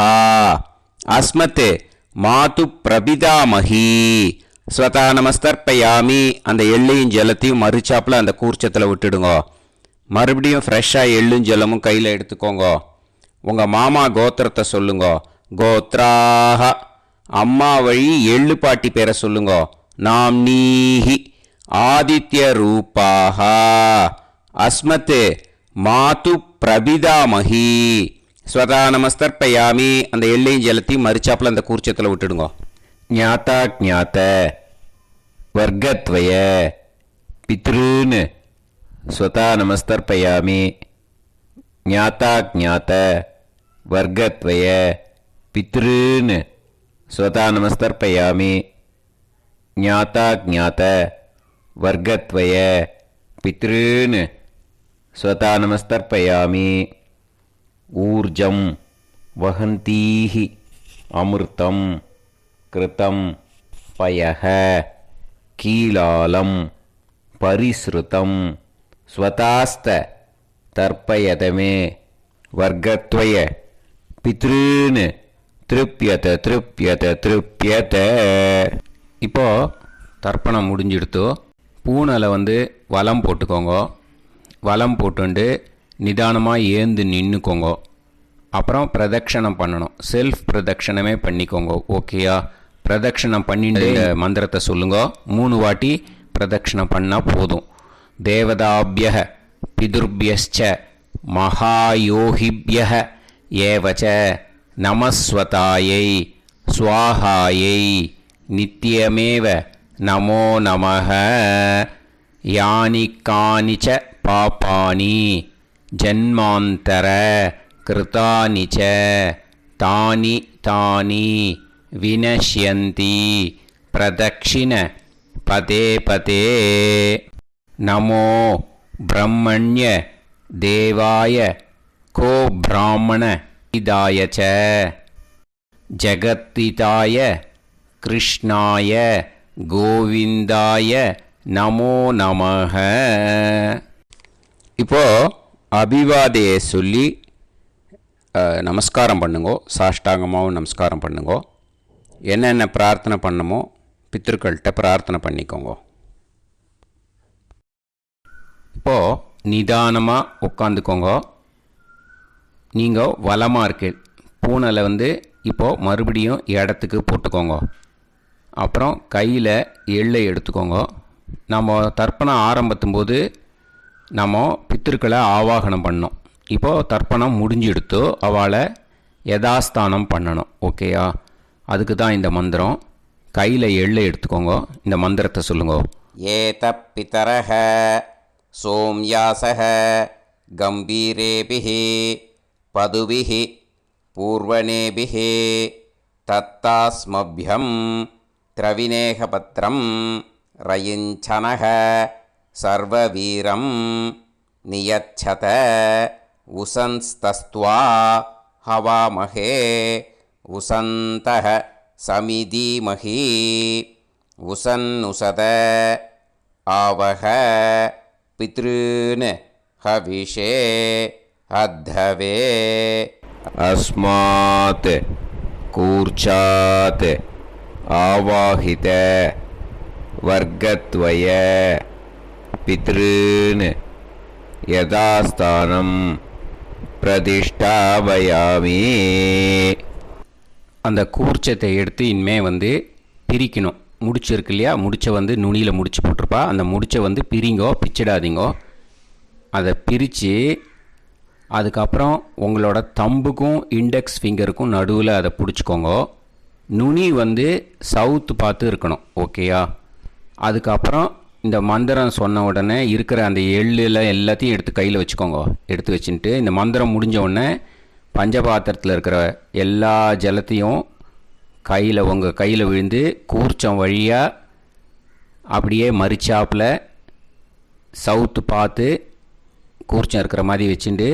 அஸ்மத் மாது பிரபிதாமஹி. ஸ்வதா நமஸ்தர்ப்பயாமி. அந்த எள்ளையும் ஜலத்தையும் மறிச்சாப்புல அந்த கூர்ச்சத்தில் விட்டுடுங்க. மறுபடியும் ஃப்ரெஷ்ஷாக எள்ளும் ஜலமும் கையில் எடுத்துக்கோங்க. உங்கள் மாமா கோத்திரத்தை சொல்லுங்க. கோத்ராஹ. அம்மா வழி எள்ளு பாட்டி பேரை சொல்லுங்க. நாம்னீஹி. ஆதித்ய ரூபாஹ. அஸ்மத் மாது பிரபிதாமஹி. ஸ்வதா நமஸ்தர்ப்பயாமி. அந்த எள்ளையும் ஜலத்தையும் மறிச்சாப்புல அந்த கூர்ச்சத்தில் விட்டுடுங்க. ஞாதா ஞாத. वर्गत्वय पितॄन् स्वता नमस्तर्पयामि ज्ञाताज्ञात वर्गत्वय पितॄन् स्वता नमस्तर्पयामि ज्ञाताज्ञात वर्गत्वय पितॄन् स्वता नमस्तर्पयामि ऊर्जं वहन्तीः अमृतं कृतं पयः कीलालं परिसृतं स्वतास्त तर्पयत मे वर्गत्वय पितॄन् திருப்பியத திருப்பியத திருப்பியத. இப்போ தர்ப்பணம் முடிஞ்சிடுத்தோ பூனலை வலம் போட்டுக்கோங்க. வலம் போட்டுண்டு நிதானமாக ஏந்து நின்றுக்கோங்க. அப்புறம் பிரதட்சணம் பண்ணணும். செல்ஃப் பிரதட்சணமே பண்ணிக்கோங்க. ஓகேயா? பிரதட்சணம் பண்ணிட்டு மந்திரத்தை சொல்லுங்க. 3 வாட்டி பிரதட்சணம் பண்ணால் போதும். தேவதாபிய பிதுர்பியச்ச மகாயோகிபிய ஏவச்ச நமஸ்வதாயை ஸ்வாஹாயை நித்யமேவ நமோ நமः. யானி கானிச்ச பாபானி ஜன்மாந்தர கிருதானி ச தானி தானி வினஷ்யந்தி பிரதக்ஷிண பதே பதே. நமோ பிரம்மண்ய தேவாய கோ பிராமண இதாய ச ஜகத்திதாய கிருஷ்ணாய கோவிந்தாய நமோ நமः. இப்போ அபிவாதையை சொல்லி நமஸ்காரம் பண்ணுங்கோ. சாஷ்டாங்கமாகவும் நமஸ்காரம் பண்ணுங்கோ. என்னென்ன பிரார்த்தனை பண்ணமோ பித்திருக்கள்கிட்ட பிரார்த்தனை பண்ணிக்கோங்க. இப்போது நிதானமாக உட்காந்துக்கோங்க. நீங்கள் வலமாக இருக்கு பூனலை இப்போது மறுபடியும் இடத்துக்கு போட்டுக்கோங்க. அப்புறம் கையில் எள்ளை எடுத்துக்கோங்க. நம்ம தர்ப்பணம் ஆரம்பித்தும்போது நம்ம பித்திருக்களை ஆவாகனம் பண்ணோம். இப்போது தர்ப்பணம் முடிஞ்செடுத்து அவளை யதாஸ்தானம் பண்ணணும். ஓகேயா? அதுக்கு தான் இந்த மந்திரம். கையில் எள்ளை எடுத்துக்கோங்க. இந்த மந்திரத்தை சொல்லுங்க. ஏத பிதரஹ சோம்யாசஹ கம்பீரேபிஹி பதுபிஹி பூர்வணேபிஹி தத்தாஸ்மப்யம் திரவிநேகபத்ரம் ரயிஞ்சனஹ சர்வவீரம் நியச்சத உசன்ஸ்தஸ்த்வா ஹவாமஹே உசந்தஹ சமிதீமஹி உசன்னுசத ஆவஹ பித்ருன் ஹவிஷே அத்தவே. अस्मात् कूर्चात् आवाहित वर्गत्वय पितॄन् यथास्थानं प्रतिष्ठापयामि. அந்த கூர்ச்சத்தை எடுத்து இனிமே பிரிக்கணும். முடிச்சு இருக்கு இல்லையா? முடிச்சை நுனியில் முடிச்சு போட்டிருப்பா. அந்த முடிச்சை பிரிங்கோ, பிச்சிடாதீங்கோ. அதை பிரித்து அதுக்கப்புறம் உங்களோட தம்புக்கும் இண்டெக்ஸ் ஃபிங்கருக்கும் நடுவில் அதை பிடிச்சிக்கோங்க. நுனி சவுத்து பார்த்து இருக்கணும். ஓகேயா? அதுக்கப்புறம் இந்த மந்திரம் சொன்ன உடனே இருக்கிற அந்த எள்ளில் எல்லாத்தையும் எடுத்து கையில் வச்சுக்கோங்க. எடுத்து வச்சுட்டு இந்த மந்திரம் முடிஞ்ச உடனே பஞ்சபாத்திரத்தில் இருக்கிற எல்லா ஜலத்தையும் உங்கள் கையில் விழுந்து கூர்ச்சம் வழியாக அப்படியே மறிச்சாப்பில் சவுத்து பார்த்து கூர்ச்சம் இருக்கிற மாதிரி வச்சுட்டு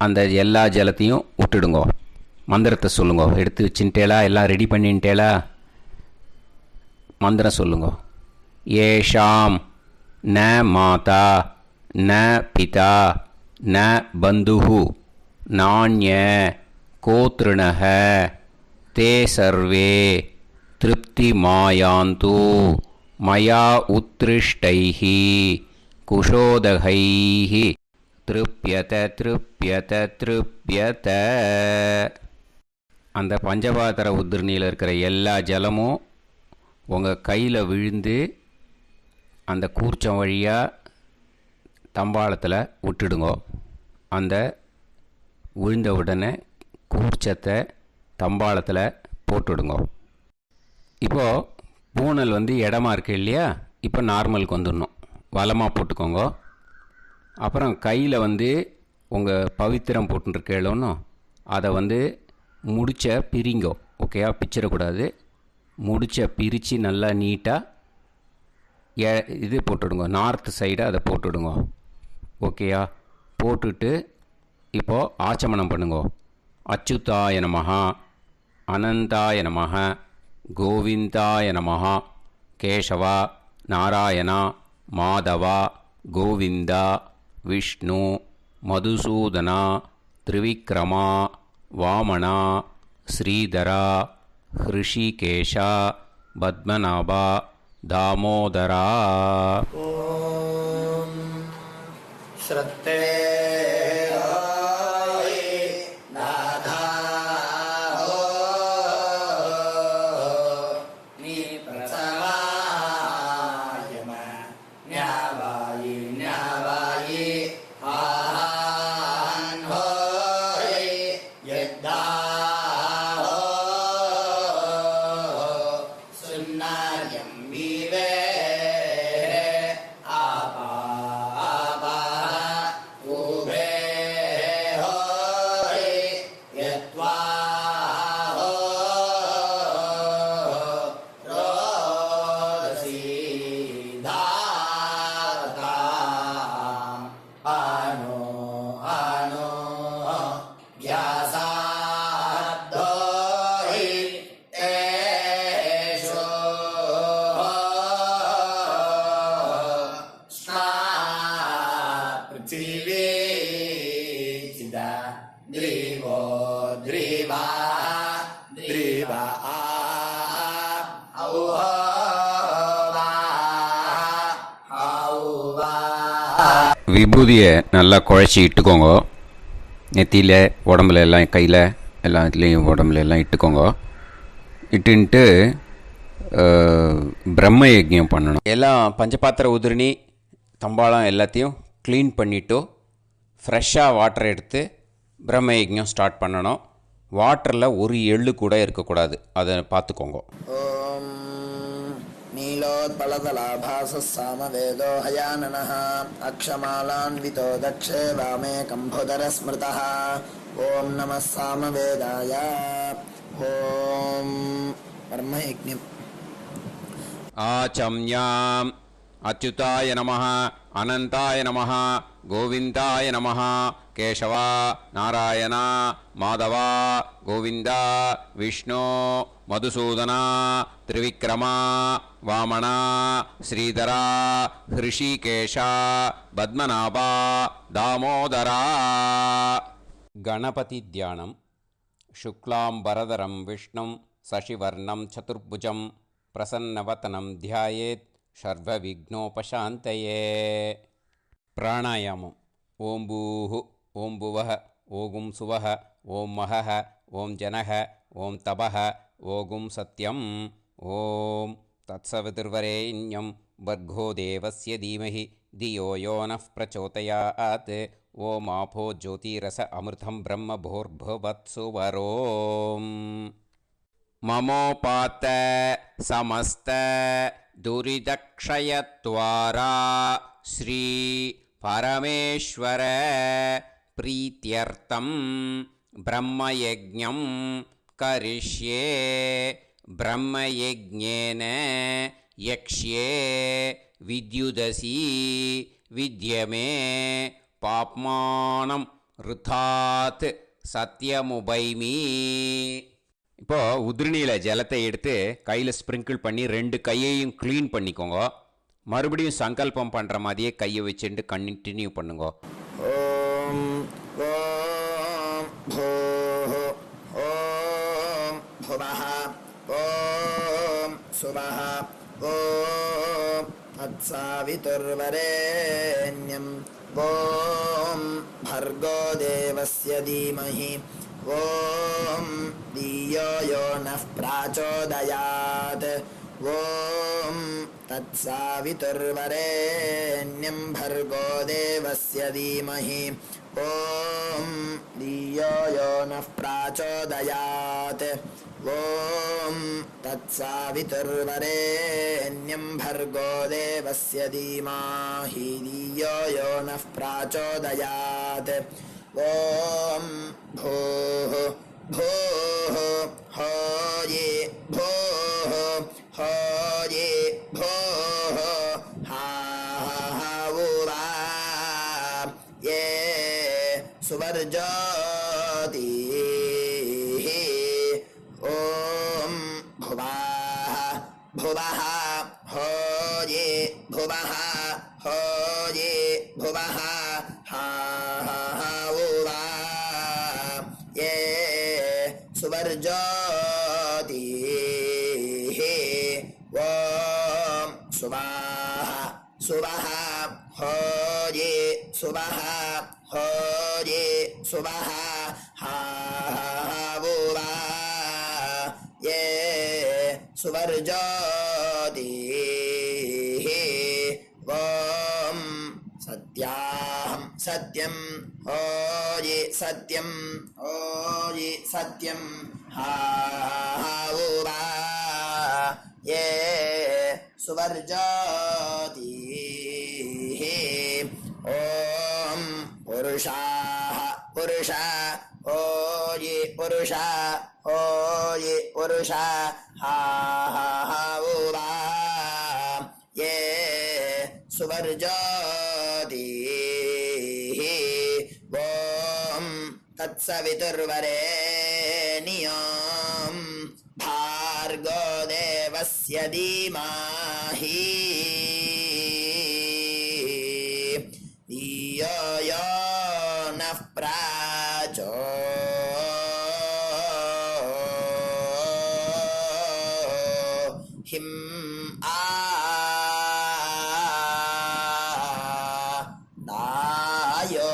அந்த எல்லா ஜலத்தையும் விட்டுடுங்க. மந்திரத்தை சொல்லுங்க. எடுத்து வச்சுட்டேலா? எல்லாம் ரெடி பண்ணிட்டேலா? மந்திரம் சொல்லுங்க. ஏஷாம் ந மாதா ந பிதா ந பந்துஹு நாண்ய கோத்ருணஹ தே சர்வே திருப்தி மாயாந்து மயா உத்ருஷ்டைஹி குஷோதகைஹி திருப்யத திருப்யத திருப்யத. அந்த பஞ்சபாத்திர உதிர்ணியில் இருக்கிற எல்லா ஜலமும் உங்கள் கையில் விழுந்து அந்த கூர்ச்சம் வழியாக தம்பாளத்தில் விட்டுடுங்க. அந்த விழுந்த உடனே கூர்ச்சத்தை தம்பாளத்தில் போட்டுடுங்க. இப்போது பூனல் வந்து இடமா இருக்கு இல்லையா, இப்போ நார்மலுக்கு வந்துடணும். வலமாக போட்டுக்கோங்க. அப்புறம் கையில் வந்து உங்கள் பவித்திரம் போட்டுருக்கேளோன்னு அதை வந்து முடிச்ச பிரிங்கோ. ஓகேயா, பிச்சிடக்கூடாது. முடிச்ச பிரித்து நல்லா நீட்டாக இது போட்டுடுங்க, நார்த் சைடை அதை போட்டுடுங்க. ஓகேயா, போட்டுட்டு இப்போது ஆச்சமனம் பண்ணுங்க. அச்சுதாய நமஹ, அனந்தாய நமஹ, கோவிந்தாய நமஹ, கேசவா, நாராயணா, மாதவா, கோவிந்தா, விஷ்ணு, மதுசூதனா, திரிவிக்ரமா, வாமனா, ஸ்ரீதரா, ஹிருஷிகேஷா, பத்மநாபா, தாமோதரா. ஓம் ஸ்ரத்தே விபூதியை நல்லா குழச்சி இட்டுக்கோங்க. நெத்தியில், உடம்புல எல்லாம், கையில் எல்லாத்துலேயும் உடம்புல எல்லாம் இட்டுக்கோங்க. இட்டுன்ட்டு பிரம்ம யஜ்ஞம் பண்ணணும். எல்லாம் பஞ்சபாத்திர உதிரணி தம்பாளம் எல்லாத்தையும் க்ளீன் பண்ணிவிட்டு ஃப்ரெஷ்ஷாக வாட்டர் எடுத்து பிரம்ம யஜ்ஞம் ஸ்டார்ட் பண்ணணும். வாட்டரில் ஒரு எள்ளு கூட இருக்கக்கூடாது, அதை பார்த்துக்கோங்க. ஓம் நீலோத்பலதலாபாச சாமவேதோ ஹயானனः அக்ஷமாலான்விதோ தக்ஷே வாமே கம்போதர ஸ்மிருதः. ஓம் நமः சாமவேதாய. ஓம் பிரம்மயஜ்ஞம். ஆச்சம்யாம் அச்சுதாய நமஹ, அனந்தாய நமஹ, கோவிந்தாய நமஹ, கேசவா, நாராயணா, மாதவா, கோவிந்தா, விஷ்ணு, மதுசூதனா, திரிவிக்ரமா, வாமனா, ஸ்ரீதரா, ஹிருஷிகேஷா, பத்மநாபா, தாமோதரா. கணபதி தியானம். சுக்லாம்பரதரம் விஷ்ணும் சசிவர்ணம் சதுர்புஜம் பிரசன்னவதனம் தியாயேத் சர்வவிக்னோபசாந்தயே. பிராணாயாமம். ஓம் பூஹு, ஓம் புவஹ, ஓகும் சுவஹ, ஓம் மஹஹ, ஓம் ஜனஹ, ஓம் தபஹ, ஓகும் சத்யம். ஓம் தத்சவிதுர்வரேண்யம் வர்கோ தேவஸ்ய தீமஹி தியோ யோ நः பிரச்சோதயாத். ஓம் ஆபோ ஜோதிரச அமிர்தம் பிரம்ம பூர்புவத்சு வரோம். மமோபாத்த சமஸ்த துரிதக்ஷயத்வாரா ஸ்ரீ பரமேஸ்வர பிரீத்யர்த்தம் பிரம்மயஜ்ஞம் கரிஷ்யே. பிரம்மயஜ்ஞேன யக்ஷ்யே வித்யுதசி வித்யமே பாப்மானம் ருதாத் சத்யமுபைமி. இப்போது உதிரணியில் ஜலத்தை எடுத்து கையில் ஸ்ப்ரிங்கிள் பண்ணி 2 கையையும் க்ளீன் பண்ணிக்கோங்க. மறுபடியும் சங்கல்பம் பண்ணுற மாதிரியே கையை வச்சுட்டு கண்டினியூ பண்ணுங்க. ஓம் ஓம் பூஹு, ஓம் புவஹ, ஓம் சுவஹ, ஓம் தத்சாவிதுர்வரேண்யம் ஓம் भर्गो देवस्य धीमहि ॐ धियो यो नः प्राचोदयात् ॐ तत्सावितुर्वरेण्यं भर्गो देवस्य देवस्य धीमहि ॐ धियो यो नः प्रचोदयात् ॐ तत्सवितुर्वरेण्यं भर्गो देवस्य धीमहि धियो यो नः प्रचोदयात् ॐ भूः भूः होये भूः होये भूः हा उवा ये सुवर्जोति ॐ भुवः भुवः होये भुवः होये भुवः हा उवा ये सुवर्जोति ॐ सुवाः सुवः होये सुवः होये सुवः हा उवा ये सुवर्जोति ॐ सत्याहं सत्यं होये सत्यं होये सत्यं हा उवा ये सुवर्जोति ॐ पुरुषाः पुरुषा होये पुरुषा होये पुरुषा हा उवा ये सुवर्जोति ॐ तत्सवितुर्वरेण्यं भार्गो देवस्य धीमहि धियो यो नः दायो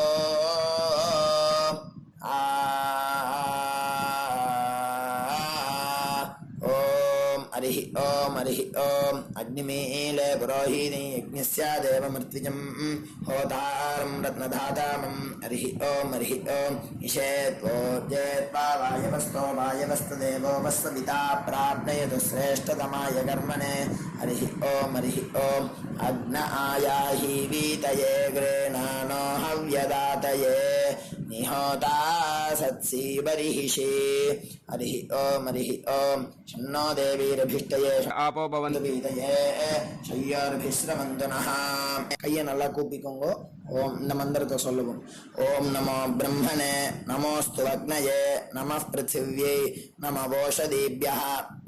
हरिः ओम अग्निमीले पुरोहिणी यज्ञस्य देवमृत्विजं होतारं रत्नधातामं हरिः ओम ईशेत्वोर्जेत्वा वायवस्तो देवो वस्विता प्राप्नयतु श्रेष्ठतमाय कर्मणे हरिः ओम अग्न आयाहि वीतये गृह्णानो हव्यदातये निहोता सत्सी बर्हिषि हरिः ओम शन्नो देवीरभिष्टये आपो भवन्तु வீதையே ஷய்யார்பிஸ்ரவந்து நஹ. கையை நல்லா கூப்பிக்கோங்க. ஓம் இந்த மந்திரத்தை சொல்லுவோம். ஓம் நமோ பிரம்மணே நமோஸ்து அக்னயே நமः பிருத்திவ்யை நமோ ஓஷதீப்யः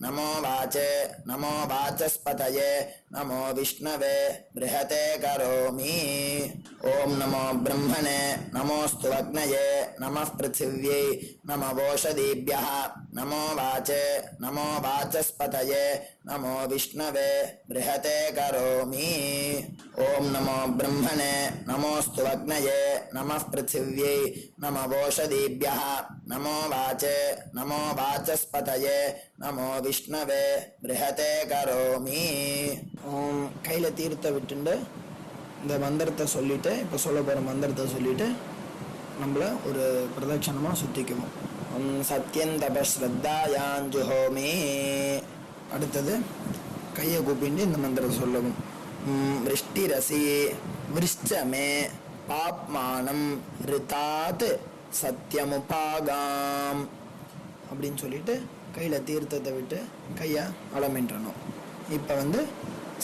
நமோ வாச்சே நமோ வாச்சஸ்பதயே நமோ விஷ்ணவே ப்ருஹதே கரோமி. ஓம் நமோ பிரம்மணே நமோஸ்து அக்னயே நமः பிருத்திவ்யை நமோ ஓஷதீப்யः நமோ வாச்சே நமோ வாச்சஸ்பதயே நமோ விஷ்ணவே ப்ருஹதே கரோமி. ஓம் நமோ பிரம்மணே நமோஸ்து அக்னயே நமः பிருத்திவ்யை நமோ ஓஷதீப்யः நமோ வாச்சே நமோ வாச்சஸ்பதயே நமோ விஷ்ணவே ப்ருஹதே கரோமி. ஓம் கையில தீர்த்த விட்டுண்டு இந்த மந்திரத்தை சொல்லிட்டு இப்போ சொல்ல போகிற மந்திரத்தை சொல்லிட்டு நம்மள ஒரு பிரதட்சணமாக சுற்றிக்குவோம். சத்யந்தபஸ்ரத்தாயாஞ்சுஹோமி. அடுத்தது கையை கூப்பிட்டு இந்த மந்திரத்தை சொல்லவும். விருஷ்டிரசி விருஷ்டமே பாப்மானம் ரிதாத் சத்யமுபாகாம் அப்படின்னு சொல்லிட்டு கையில் தீர்த்தத்தை விட்டு கையை அலமின்றணும். இப்போ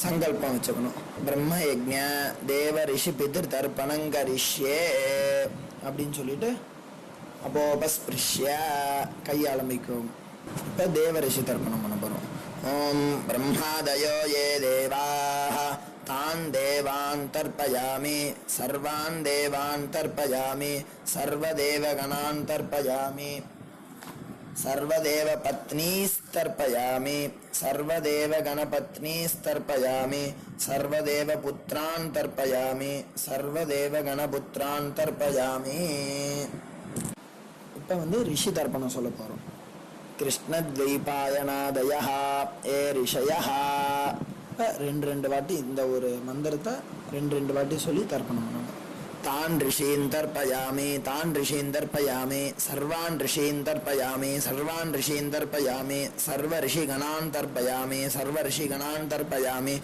சங்கல்பம் வச்சுக்கணும். பிரம்ம யஜ்ஞ தேவ ரிஷி பிதிர் தர்ப்பணங்கரிஷ்யே அப்படின்னு சொல்லிட்டு அப்போபஸ்பிருஷ்ய கையை ஆரம்பிக்கும். இப்போ தேவ ரிஷி தர்ப்பணம் பண்ண போகிறோம். ஓம் பிரம்மாதயோ யே தேவாः तान् देवान् तर्पयामि सर्वान् देवान् तर्पयामि सर्वदेवगणान् तर्पयामि सर्वदेवपत्नीस्तर्पयामि सर्वदेवगणपत्नीस्तर्पयामि सर्वदेवपुत्रान् तर्पयामि सर्वदेवगणपुत्रान् तर्पयामि. இப்போ ரிஷி தர்ப்பணம் சொல்ல போகிறோம். கிருஷ்ணத்வைபாயனாதயः ஏ ரிஷயः. இப்போ ரெண்டு வாட்டி இந்த ஒரு மந்திரத்தை ரெண்டு வாட்டி சொல்லி தர்ப்பணம் பண்ணணும். तान् ऋषीन् तर्पयामि तान् ऋषीन् तर्पयामि सर्वान् ऋषीन् तर्पयामि सर्वान् ऋषीन् तर्पयामि सर्वऋषिगणान् तर्पयामि सर्वऋषिगणान् तर्पयामि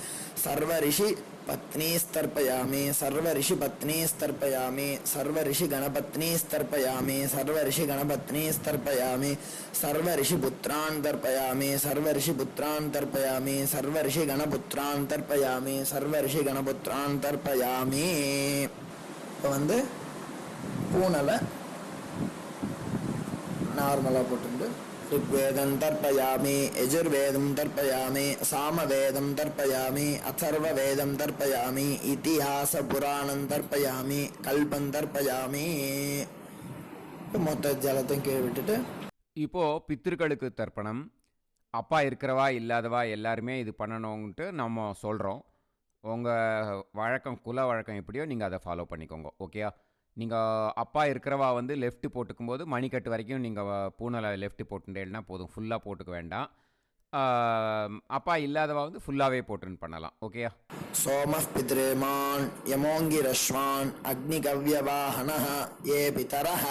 सर्वऋषिपत्नीस्तर्पयामि सर्वऋषिपत्नीस्तर्पयामि सर्वऋषिगणपत्नीस्तर्पयामि सर्वऋषिगणपत्नीस्तर्पयामि सर्वऋषिपुत्रान् तर्पयामि सर्वऋषिपुत्रान् तर्पयामि सर्वऋषिगणपुत्रान् तर्पयामि सर्वऋषिगणपुत्रान् तर्पयामि. இப்போ வந்து பூனலை நார்மலாக போட்டு ऋग्वेदं तर्पयामि यजुर्वेदं तर्पयामि सामवेदं तर्पयामि अथर्ववेदं तर्पयामि इतिहासपुराणं तर्पयामि कल्पं तर्पयामि. மொத்த ஜலத்தையும் கீழே விட்டுட்டு இப்போது பித்திருக்களுக்கு தர்ப்பணம். அப்பா இருக்கிறவா இல்லாதவா எல்லாருமே இது பண்ணணுன்ட்டு நம்ம சொல்கிறோம். உங்கள் வழக்கம் குல வழக்கம் எப்படியோ நீங்கள் அதை ஃபாலோ பண்ணிக்கோங்க. ஓகேயா? நீங்கள் அப்பா இருக்கிறவா வந்து லெஃப்ட்டு போட்டுக்கும்போது மணிக்கட்டு வரைக்கும் நீங்கள் பூனலை லெஃப்ட்டு போட்டுட்டேன்னா போதும், ஃபுல்லாக போட்டுக்க வேண்டாம். அப்பா இல்லாதவா வந்து ஃபுல்லாகவே போட்டுன்னு பண்ணலாம். ஓகேயா? சோமः பித்ருமான் யமோங்கிரஸ்வான் அக்னிகவ்யவாஹனः ஏ பிதரஹ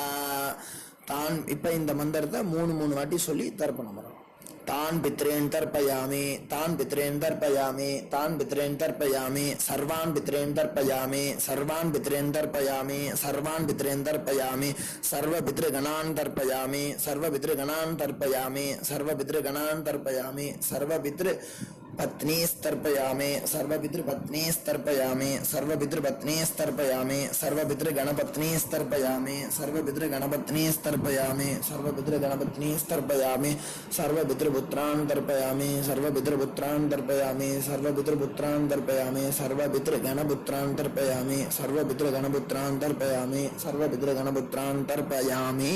தான். இப்போ இந்த மந்திரத்தை மூணு வாட்டி சொல்லி தர்ப்பணம் பண்ணணும். तान् पितॄन् तर्पयामि तान् पितॄन् तर्पयामि तान् पितॄन् तर्पयामि सर्वान् पितॄन् तर्पयामि सर्वान् पितॄन् तर्पयामि सर्वान् पितॄन् तर्पयामि सर्वपितृगणान् तर्पयामि सर्वपितृगणान् तर्पयामि सर्वपितृगणान् तर्पयामि सर्वपितृपत्नीस्तर्पयामि सर्वपितृपत्नीस्तर्पयामि सर्वपितृपत्नीस्तर्पयामि सर्वपितृगणपत्नीस्तर्पयामि सर्वपितृगणपत्नीस्तर्पयामि सर्वपितृगणपत्नीस्तर्पयामि सर्वपितृपुत्रान् तर्पयामि सर्वपितृपुत्रान् तर्पयामि सर्वपितृपुत्रान् तर्पयामि सर्वपितृगणपुत्रान् तर्पयामि सर्वपितृगणपुत्रान् तर्पयामि सर्वपितृगणपुत्रान् तर्पयामि.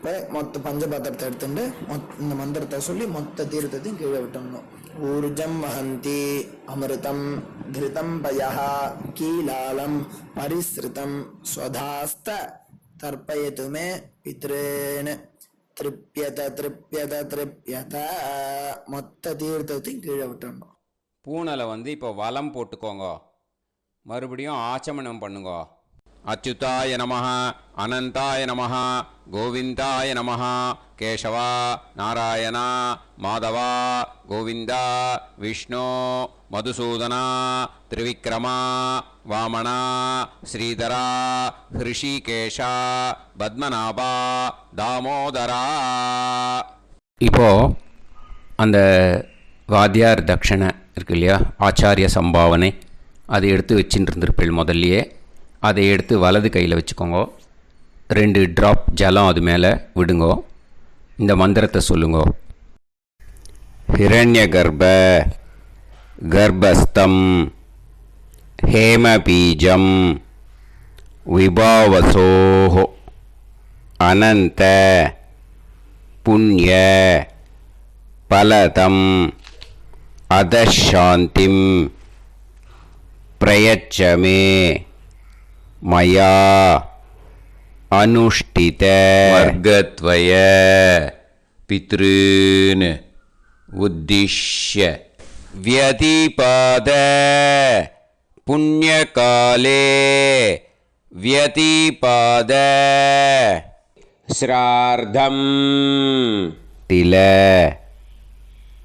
இப்போ மொத்த பஞ்சபாத்திரத்தை எடுத்துட்டு இந்த மந்திரத்தை சொல்லி மொத்த தீர்த்தத்தையும் கீழே விட்டணும். ஊர்ஜம் வஹந்தி அமிர்தம் கிருதம் பயஹ கீலாலம் பரிஸ்ருதம் ஸ்வதாஸ்த தர்ப்பயதுமே பித்ரேன் திருப்யத திருப்யத திருப்யத. மொத்த தீர்த்தத்தையும் கீழே விட்டணும். பூனலை வந்து இப்போ வலம் போட்டுக்கோங்க. மறுபடியும் ஆச்சமனம் பண்ணுங்க. அச்சுதாய நமஹ அனந்தாய நமஹ கோவிந்தாய நமஹ கேசவா நாராயணா மாதவா கோவிந்தா விஷ்ணு மதுசூதனா திரிவிக்ரமா வாமனா ஸ்ரீதரா ஹிருஷிகேஷா பத்மநாபா தாமோதரா. இப்போது அந்த வாத்தியார் தட்சணை இருக்கு இல்லையா, ஆச்சாரிய சம்பாவனை, அதை எடுத்து வச்சுட்டு இருந்திருப்பேள் முதல்லையே. அதை எடுத்து வலது கையில் வச்சுக்கோங்க. 2 ட்ராப் ஜலம் அது மேலே விடுங்கோ. இந்த மந்திரத்தை சொல்லுங்கோ. ஹிரண்ய கர்ப்ப கர்ப்பஸ்தம் ஹேமபீஜம் விபாவசோஹோ அனந்த புண்ணிய பலதம் அதசாந்திம் பிரயச்சமே மயா அனுஷ்டித வர்க்கத்வய பித்ருன் உத்திஷ்ய வியதிபாத புண்ணியகாலே வியதிபாத ஸ்ரார்த்தம் தில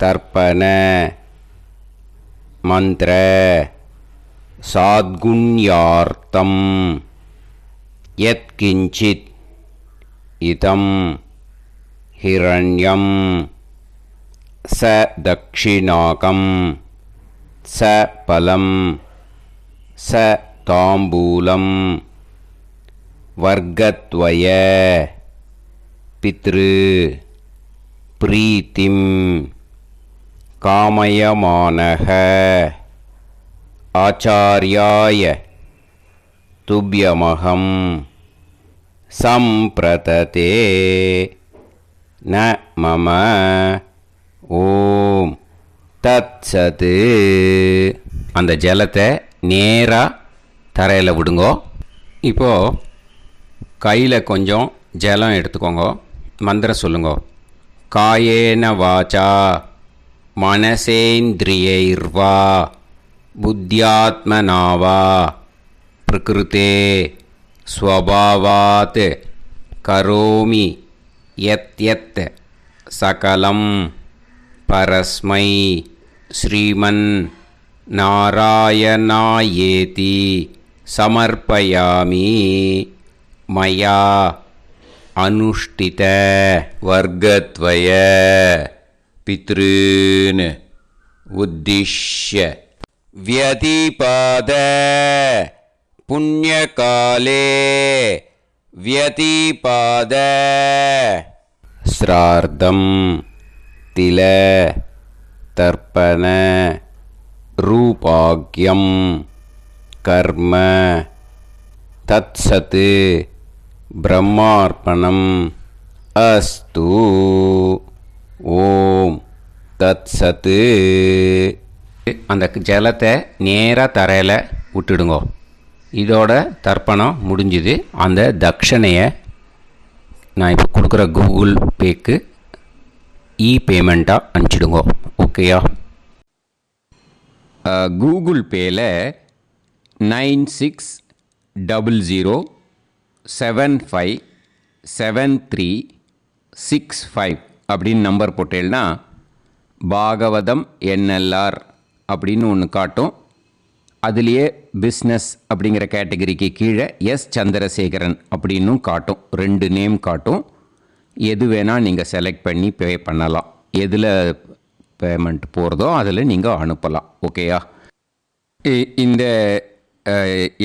தர்ப்பண மந்திர சாத்குண்யார்த்தம் யத்கிஞ்சித் இதம் ஹிரண்யம் ச தக்ஷிணாகம் ச பலம் ச தாம்பூலம் வர்க்கத்வய பித்ரு பிரீத்திம் காமயமானஹ ஆச்சார்யாய துப்யமகம் சம்பிரததே ந மம ஓம் தத்சத். அந்த ஜலத்தை நேராக தரையில் விடுங்கோ. இப்போது கையில் கொஞ்சம் ஜலம் எடுத்துக்கோங்க. மந்திரம் சொல்லுங்கோ. காயேன வாச்சா மனசேந்திரியைர்வா புத்தியாத்மனாவா பிரகிருதே ஸ்வபாவாத் கரோமி யத் யத் சகலம் பரஸ்மை ஸ்ரீமன் நாராயணாயேதி சமர்ப்பயாமி மயா அனுஷ்டித வர்க்கத்வய பித்ருன் உத்திஷ்ய व्यतिपाद पुण्यकाले व्यतिपाद श्रार्धं तिल तर्पण रूपाग्यं कर्म तत्सत् ब्रह्मार्पणम् अस्तु ஓம் தத்சத். அந்த ஜலத்தை நேராக தரையில் விட்டுடுங்கோ. இதோட தர்ப்பணம் முடிஞ்சுது. அந்த தட்சணையை நான் இப்போ கொடுக்குற கூகுள் பேக்கு பேமெண்ட்டாக அனுப்பிச்சிடுங்கோ. ஓகேயா? கூகுள் பேயில் 9600757365 அப்படின்னு நம்பர் போட்டேன்னா பாகவதம் என்எல்ஆர் அப்படின்னு ஒன்று காட்டும். அதுலேயே பிஸ்னஸ் அப்படிங்கிற கேட்டகரிக்கு கீழே எஸ் சந்திரசேகரன் அப்படின்னும் காட்டும். 2 நேம் காட்டும். எது வேணால் நீங்கள் செலக்ட் பண்ணி பே பண்ணலாம். எதில் பேமெண்ட் போகிறதோ அதில் நீங்கள் அனுப்பலாம். ஓகேயா? இந்த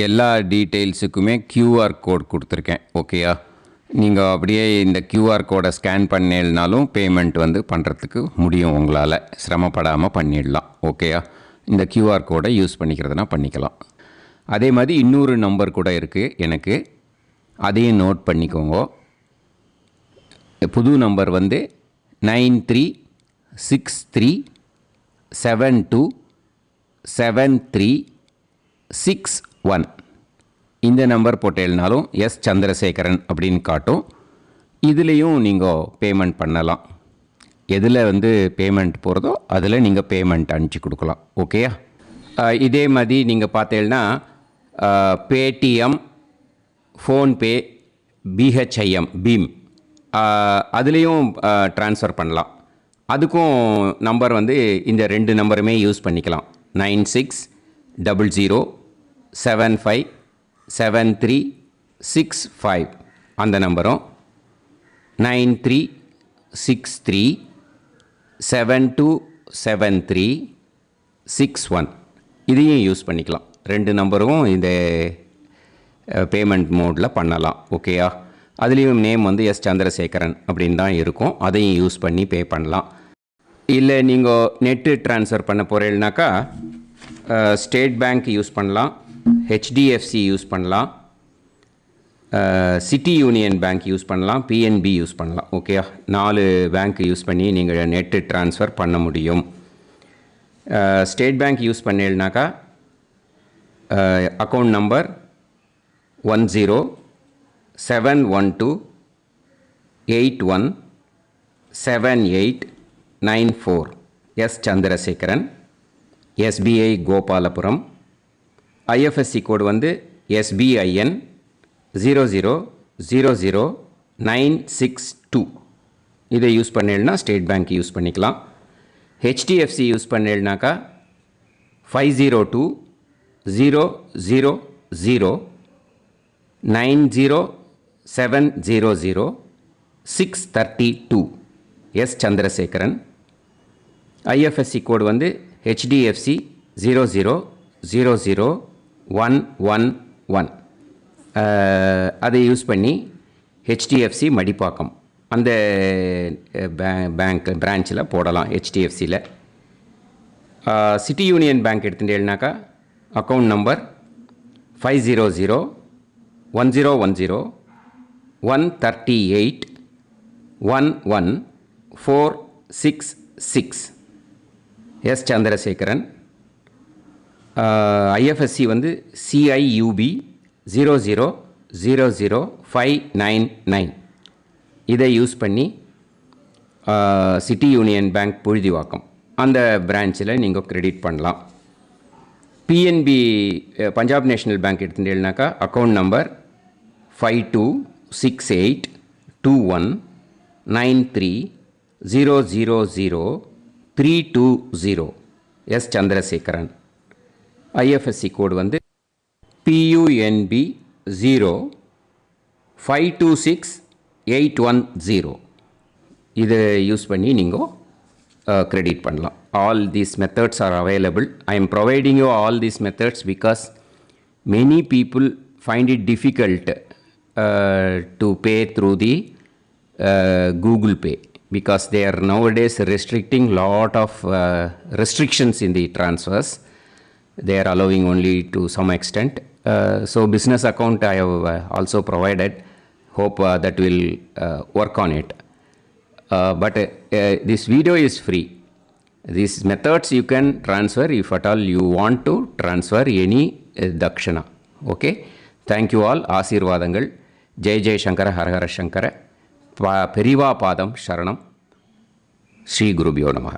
எல்லா டீட்டெயில்ஸுக்குமே QR கோட் கொடுத்துருக்கேன். ஓகேயா? நீங்கள் அப்படியே இந்த QR கோடை ஸ்கேன் பண்ணேனாலும் பேமெண்ட் பண்ணுறதுக்கு முடியும். உங்களால் சிரமப்படாமல் பண்ணிடலாம். ஓகேயா? இந்த QR கோடை யூஸ் பண்ணிக்கிறதுனா பண்ணிக்கலாம். அதே மாதிரி இன்னொரு நம்பர் கூட இருக்குது எனக்கு. அதையும் நோட் பண்ணிக்கோங்க. புது நம்பர் 9363727361. இந்த நம்பர் போட்டேனாலும் எஸ் சந்திரசேகரன் அப்படின்னு காட்டும். இதுலேயும் நீங்கள் பேமெண்ட் பண்ணலாம். எதில் பேமெண்ட் போகிறதோ அதில் நீங்கள் பேமெண்ட் அனுப்பிச்சி கொடுக்கலாம். ஓகேயா? இதே மாதிரி நீங்கள் பார்த்தீங்கன்னா பேடிஎம், ஃபோன்பே, பிஹெச்ஐஎம், பீம் அதுலேயும் ட்ரான்ஸ்ஃபர் பண்ணலாம். அதுக்கும் நம்பர் இந்த 2 நம்பருமே யூஸ் பண்ணிக்கலாம். 9600757365 அந்த நம்பரும் 9363727361 இதையும் யூஸ் பண்ணிக்கலாம். 2 நம்பரும் இந்த பேமெண்ட் மோடில் பண்ணலாம். ஓகேயா? அதுலேயும் நேம் எஸ் சந்திரசேகரன் அப்படின்னு தான் இருக்கும். அதையும் யூஸ் பண்ணி பே பண்ணலாம். இல்லை நீங்கள் நெட்டு ட்ரான்ஸ்ஃபர் பண்ண போகிறீங்கனாக்கா ஸ்டேட் பேங்க் யூஸ் பண்ணலாம், HDFC யூஸ் பண்ணலாம், சிட்டி யூனியன் பேங்க் யூஸ் பண்ணலாம், PNB யூஸ் பண்ணலாம். ஓகேயா? 4 பேங்க் யூஸ் பண்ணி நீங்கள் நெட்டு ட்ரான்ஸ்ஃபர் பண்ண முடியும். ஸ்டேட் பேங்க் யூஸ் பண்ணீங்கனாக்கா account number 1071281789 S Chandrasekaran, SBI Gopalapuram. IFSC code SBIN 0000962. இதை யூஸ் பண்ணீங்கன்னா ஸ்டேட் பேங்க் யூஸ் பண்ணிக்கலாம். HDFC யூஸ் பண்ணீங்கனாக்கா 5020090700 S Chandrasekaran. IFSC code HDFC 0000111. அதை யூஸ் பண்ணி HDFC மடிப்பாக்கம் அந்த பேங்க் பிரான்ச்சில் போடலாம். HDFCயில் சிட்டி யூனியன் பேங்க் எடுத்துட்டேன்னாக்கா account number 500101381146 S Chandrasekaran. IFSC CIUB 0000599. இதை யூஸ் பண்ணி சிட்டி யூனியன் பேங்க் புழுதிவாக்கம் அந்த பிரான்ச்சில் நீங்கள் கிரெடிட் பண்ணலாம். பிஎன்பி பஞ்சாப் நேஷ்னல் பேங்க் எடுத்துட்டேன்னாக்கா account number 52682193000320 S Chandrasekaran. IFSC code வந்து PUNB 0526810. இதை யூஸ் பண்ணி நீங்கள் கிரெடிட் பண்ணலாம். All these methods are available. I am providing you all these methods because many people find it difficult to pay through the Google Pay because they are nowadays restricting lot of restrictions in the transfers. They are allowing only to some extent. So business account I have also provided. Hope that will work on it. But this video is free. These methods you can transfer if at all you want to transfer any dakshana. Okay. Thank you all. ஆசீர்வாதங்கள். ஜெய் ஜெய் சங்கர ஹரஹர சங்கர. பெரிவா பாதம் சரணம். ஸ்ரீ குருபியோ நமः.